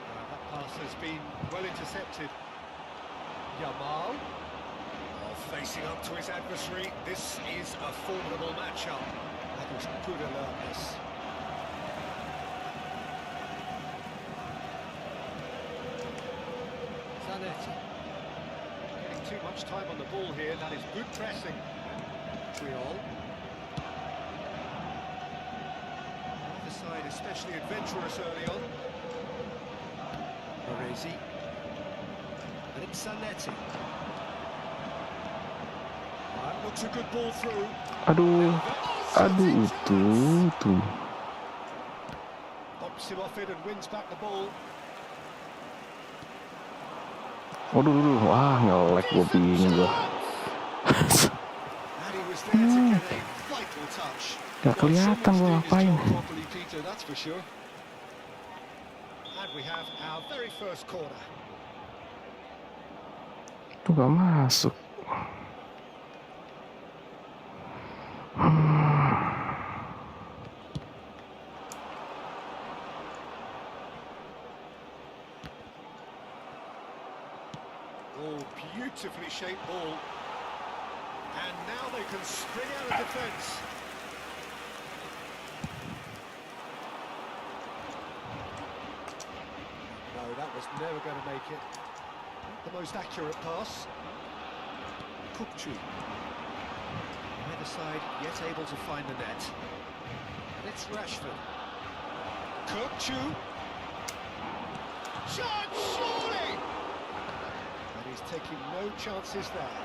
That pass has been well intercepted. Yamal, facing up to his adversary. This is a formidable matchup. That was good alertness. Zanetti. Getting too much time on the ball here. That is good pressing. Triol. Side especially adventurous early on. Baresi. And it's Zanetti. That looks a good ball through.
Aduh itu.
Bumps him off it and wins back the ball.
Waduh, wah nge-lag gue bingung gue.
And he was there to get a vital touch.
Gak kelihatan gue ngapain.
That's for sure.
And we have our very first corner.
Itu gak masuk.
Oh, beautifully shaped ball. And now they can spring out of defence. No, that was never going to make it. Not the most accurate pass. Kukcu. Either side yet able to find the net. And it's Rashford. Kukcu. Shot, surely! And he's taking no chances there.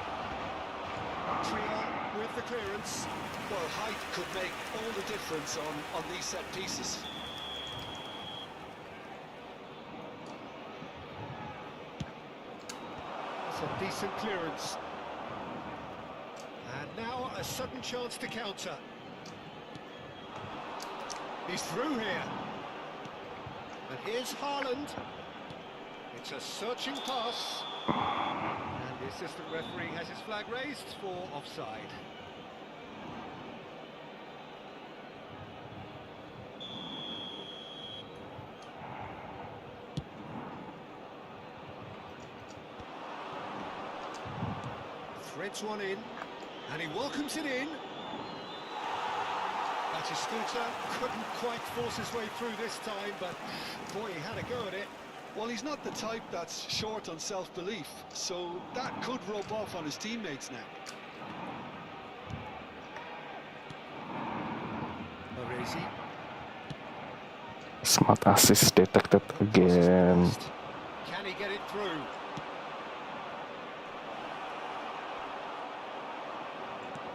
Trio with the clearance.
Well, height could make all the difference on these set pieces.
That's a decent clearance. And now a sudden chance to counter. He's through here. And here's Haaland. It's a searching pass. And the assistant referee has his flag raised for offside. Threads one in, and he welcomes it in. That's Batistuta couldn't quite force his way through this time, but boy, he had a go at it.
Well, he's not the type that's short on self-belief, so that could rub off on his teammates now.
Baresi.
Smart assist detected again.
Can he get it through?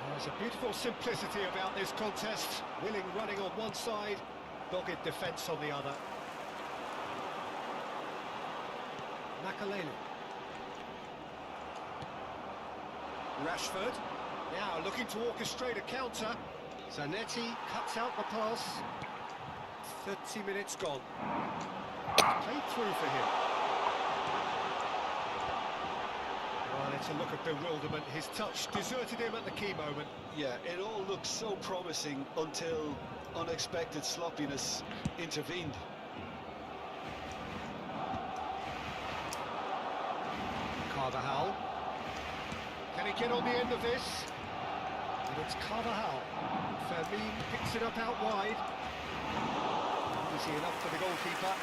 There's a beautiful simplicity about this contest. Willing running on one side, dogged defence on the other. Makalele. Rashford. Now looking to orchestrate a counter. Zanetti cuts out the pass. 30 minutes gone. Played through for him. Well, it's a look of bewilderment. His touch deserted him at the key moment.
Yeah, it all looked so promising until unexpected sloppiness intervened.
Carvajal. Can he get on the end of this? And it's Carvajal. Fermin picks it up out wide. Easy enough for the goalkeeper.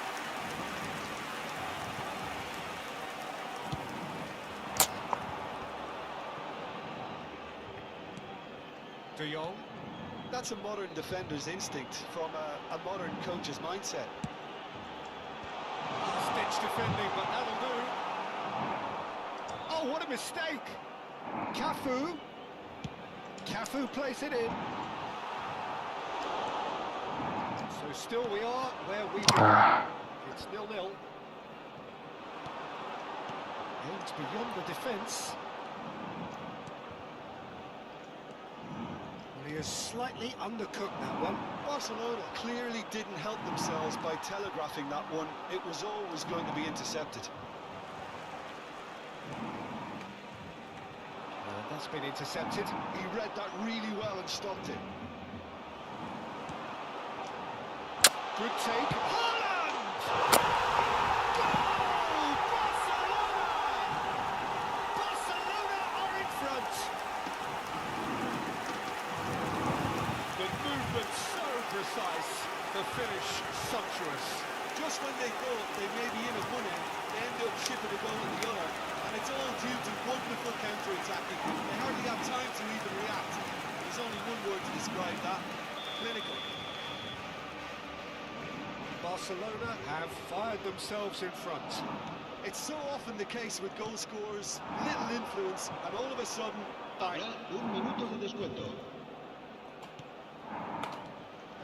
De Jong.
That's a modern defender's instinct from a modern coach's mindset.
Stitch defending, but that'll do. Oh, what a mistake! Cafu. Cafu plays it in. So still we are where we are. It's 0-0. Aims beyond the defence. Well, he has slightly undercooked that one.
Barcelona clearly didn't help themselves by telegraphing that one. It was always going to be intercepted.
That's been intercepted.
He read that really well and stopped it.
Good take. Haaland! Goal! Barcelona! Barcelona are in front. The movement so precise, the finish sumptuous.
Just when they thought they may be in at one end, they end up shipping a goal at the other. And it's all due to wonderful counter-attacking. They hardly have time to even react. There's only one word to describe that: clinical.
Barcelona have fired themselves in front.
It's so often the case with goal scorers, little influence, and all of a sudden, bang.
Habrá un minuto de descuento.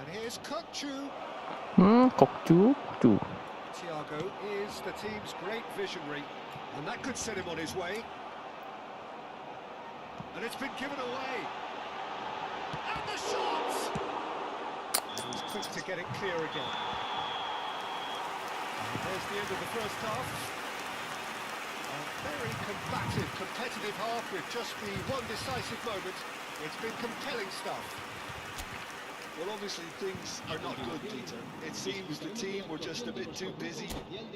And here's Kukçu.
Kokju.
Thiago is the team's great visionary, and that could set him on his way. And it's been given away. And the shot! And he's quick to get it clear again. And there's the end of the first half. A very combative, competitive half with just the one decisive moment. It's been compelling stuff.
Well, obviously things are not good, Peter. It seems the team were just a bit too busy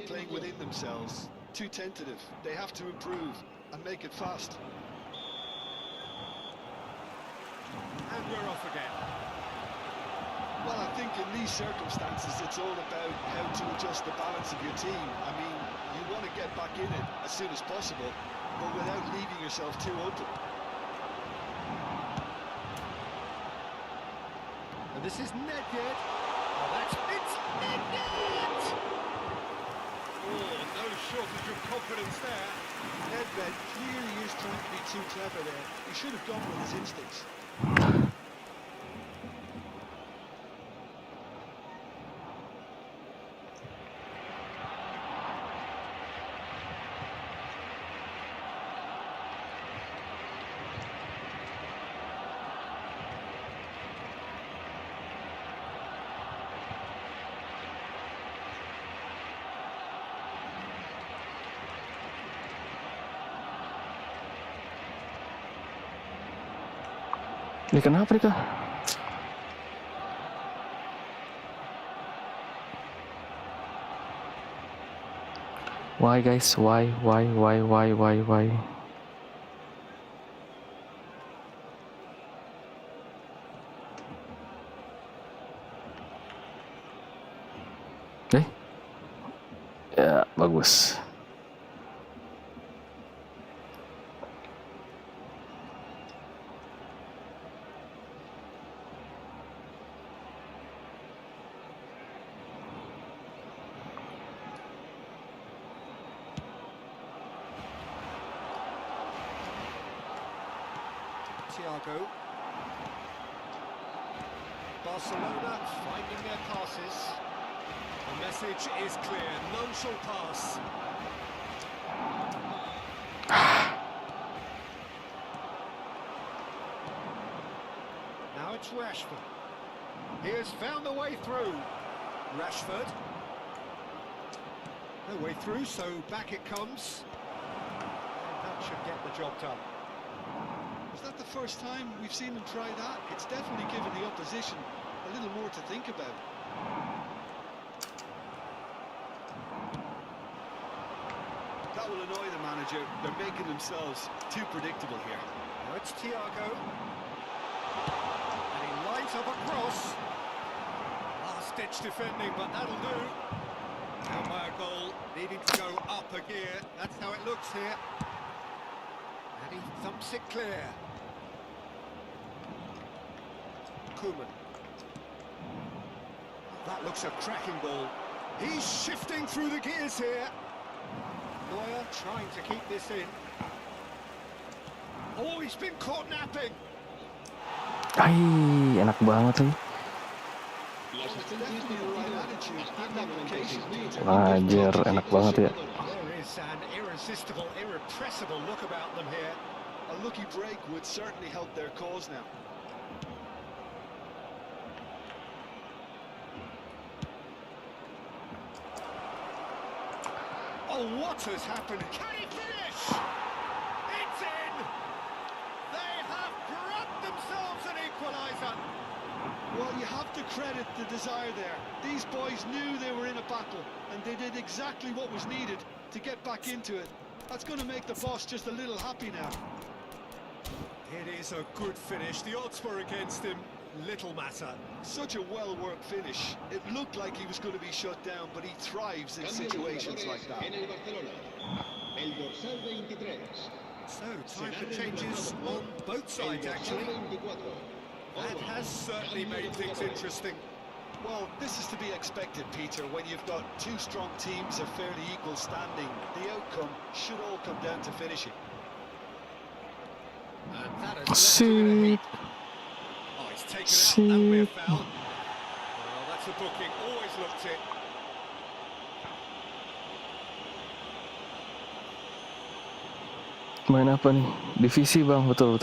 playing within themselves, too tentative. They have to improve and make it fast.
And we're off again.
Well, I think in these circumstances, it's all about how to adjust the balance of your team. I mean, you want to get back in it as soon as possible, but without leaving yourself too open.
And this is Nedved. Oh, it's Nedved! Oh, no shortage of confidence there.
Nedved clearly is trying to be too clever there. He should have gone with his instincts.
Ini kenapa nih kah? Why guys? Why? bagus.
Thiago. Barcelona finding their passes. The message is clear, none shall pass. Now it's Rashford. He has found the way through. Rashford. No way through, so back it comes. And that should get the job done.
Is that the first time we've seen them try that? It's definitely given the opposition a little more to think about. That will annoy the manager. They're making themselves too predictable here.
Now it's Thiago. And he lines up a cross. Last-ditch defending, but that'll do. Now by a goal, needing to go up a gear. That's how it looks here. And he thumps it clear. Koeman. That looks a cracking ball. He's shifting through the gears here. Neuer trying to keep this in. Oh, he's been caught napping.
Ay, enak banget lagi. Wajar, enak banget ya.
There is an irresistible, irrepressible look about them here.
A lucky break would certainly help their cause now.
Oh, what has happened? Can he finish? It's in! They have grabbed themselves an equaliser.
Well, you have to credit the desire there. These boys knew they were in a battle, and they did exactly what was needed to get back into it. That's going to make the boss just a little happy now.
It is a good finish. The odds were against him. Little matter.
Such a well-worked finish. It looked like he was going to be shut down, but he thrives in situations like that.
En el Barcelona, el dorsal 23.
So, time for changes on both sides, actually. That has certainly made things interesting.
Well, this is to be expected, Peter, when you've got two strong teams of fairly equal standing. The outcome should all come down to finishing.
And that has left him in a heap. Oh, he's taken out. That'll be a foul. Well, that's a booking. Always looked it.
Main apa nih? Divisi bang, betul.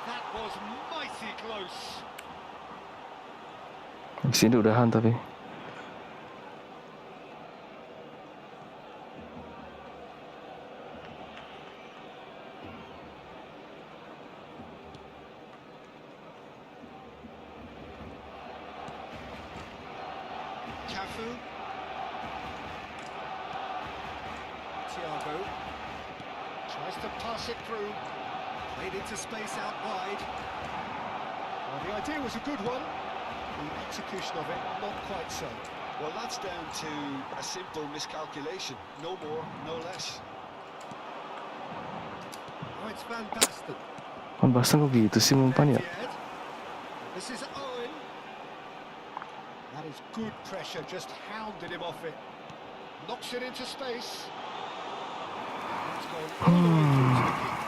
That was mighty close.
Di sini udahan tapi.
Cafu. Thiago tries to pass it through. Played into space out wide. Well, the idea was a good one. The execution of it, not quite so.
Well, that's down to a simple miscalculation. No more, no less.
Oh, it's Van Basten.
Van Basten kok gitu sih umpan ya?
This is Owen. That is good pressure, just hounded him off it. Knocks it into space. It's gone all the way through to the keeper.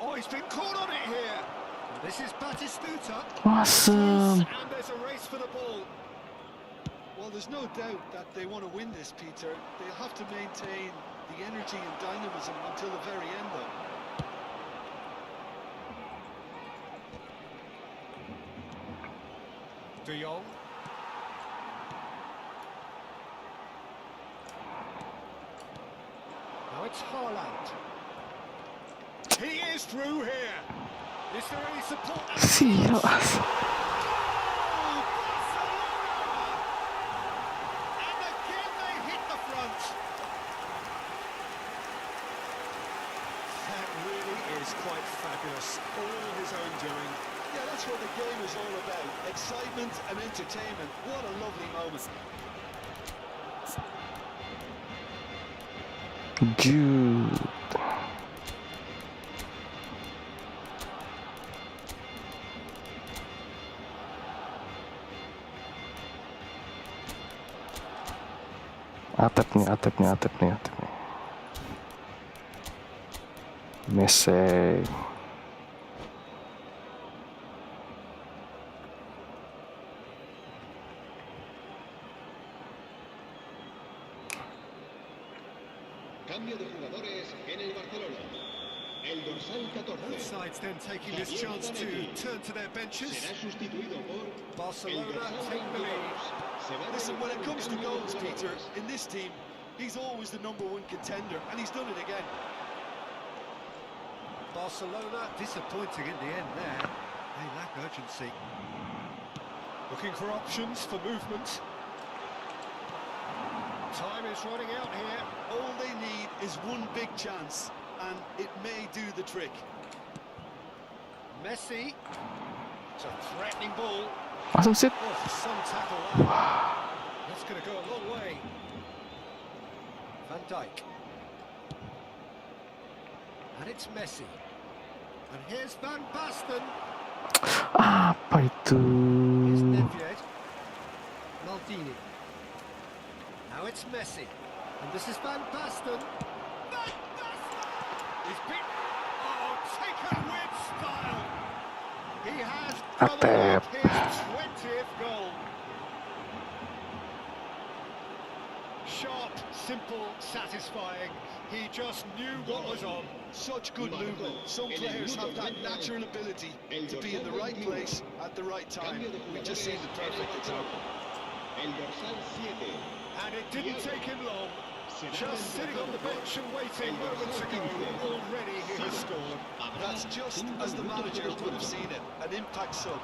Oh, he's been caught on it here. This is Batistuta.
Awesome.
And there's a race for the ball.
Well, there's no doubt that they want to win this, Peter. They'll have to maintain the energy and dynamism until the very end, though.
De Jong. Now it's Haaland. He is through here. Is there any support?
Sial as.
Oh, Barcelona! quite fabulous. All his own doing.
Yeah, that's what the game is all about. Excitement and entertainment. What a lovely moment.
Jude. Atep nih. Messi.
Cambio de jugadores en el Barcelona. El dorsal 14.
Both sides then taking this chance to turn to their benches.
Será sustituido por
Barcelona take the lead.
Listen, when it comes to goals, Peter, in this team, he's always the #1 contender, and he's done it again.
Barcelona disappointing in the end there. They lack urgency. Looking for options for movement. Time is running out here.
All they need is one big chance, and it may do the trick.
Messi. It's a threatening ball.
Langsung sit.
Oh, some tackle there. That's going to go a long way. Van Dijk. And it's Messi. And here's Van Basten.
Apa itu?
Here's Nvidia. Maldini. Now it's Messi. And this is Van Basten. Van Basten! He's been... Oh, taken with style. He has
Atep.
his 20th goal. Sharp, simple, satisfying. He just knew what was on.
Such good movement. Some players have that natural ability to be in the right place at the right time. We've just seen the perfect example.
el dorsal 7.
And it didn't take him long. Just sitting on the bench and waiting moments ago, already he has scored.
That's just as the manager would have seen it. An impact sub.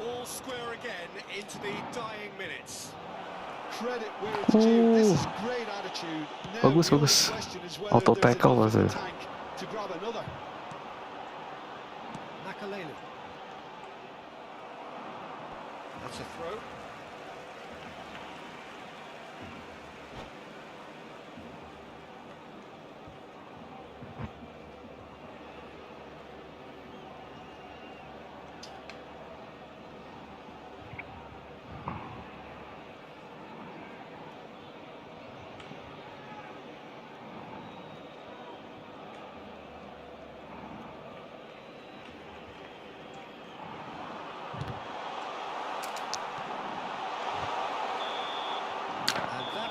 All square again into the dying minutes.
Credit where it's due. This is great attitude. Now
Bagus,
the only
bagus.
question is whether
Auto
there's
tackle
enough
was
in the
it?
tank to grab another.
Makalele. That's a throw.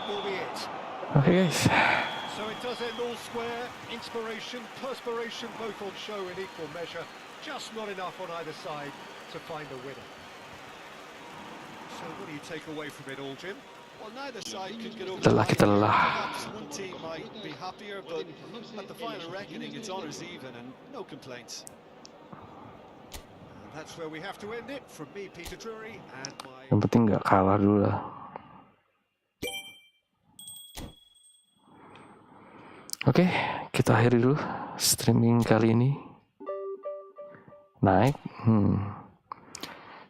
Will be it.
Oke guys,
So it does end all square. Inspiration, perspiration, both on show in equal measure. Just not enough on either side to find a winner. So what do you take away from it all, Jim?
Well, neither side could get over
Lelah,
the
kita
line.
lelah.
Perhaps one team might be happier, but at the final reckoning, it's honours even and no complaints.
And that's where we have to end it. From me, Peter Drury, and my...
yang penting nggak kalah dulu lah. Oke, kita akhiri dulu streaming kali ini. Naik.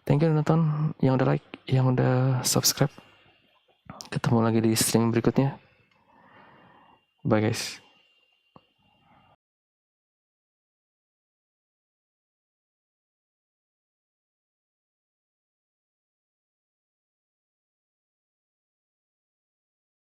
Thank you udah nonton, yang udah like, yang udah subscribe. Ketemu lagi di streaming berikutnya. Bye guys.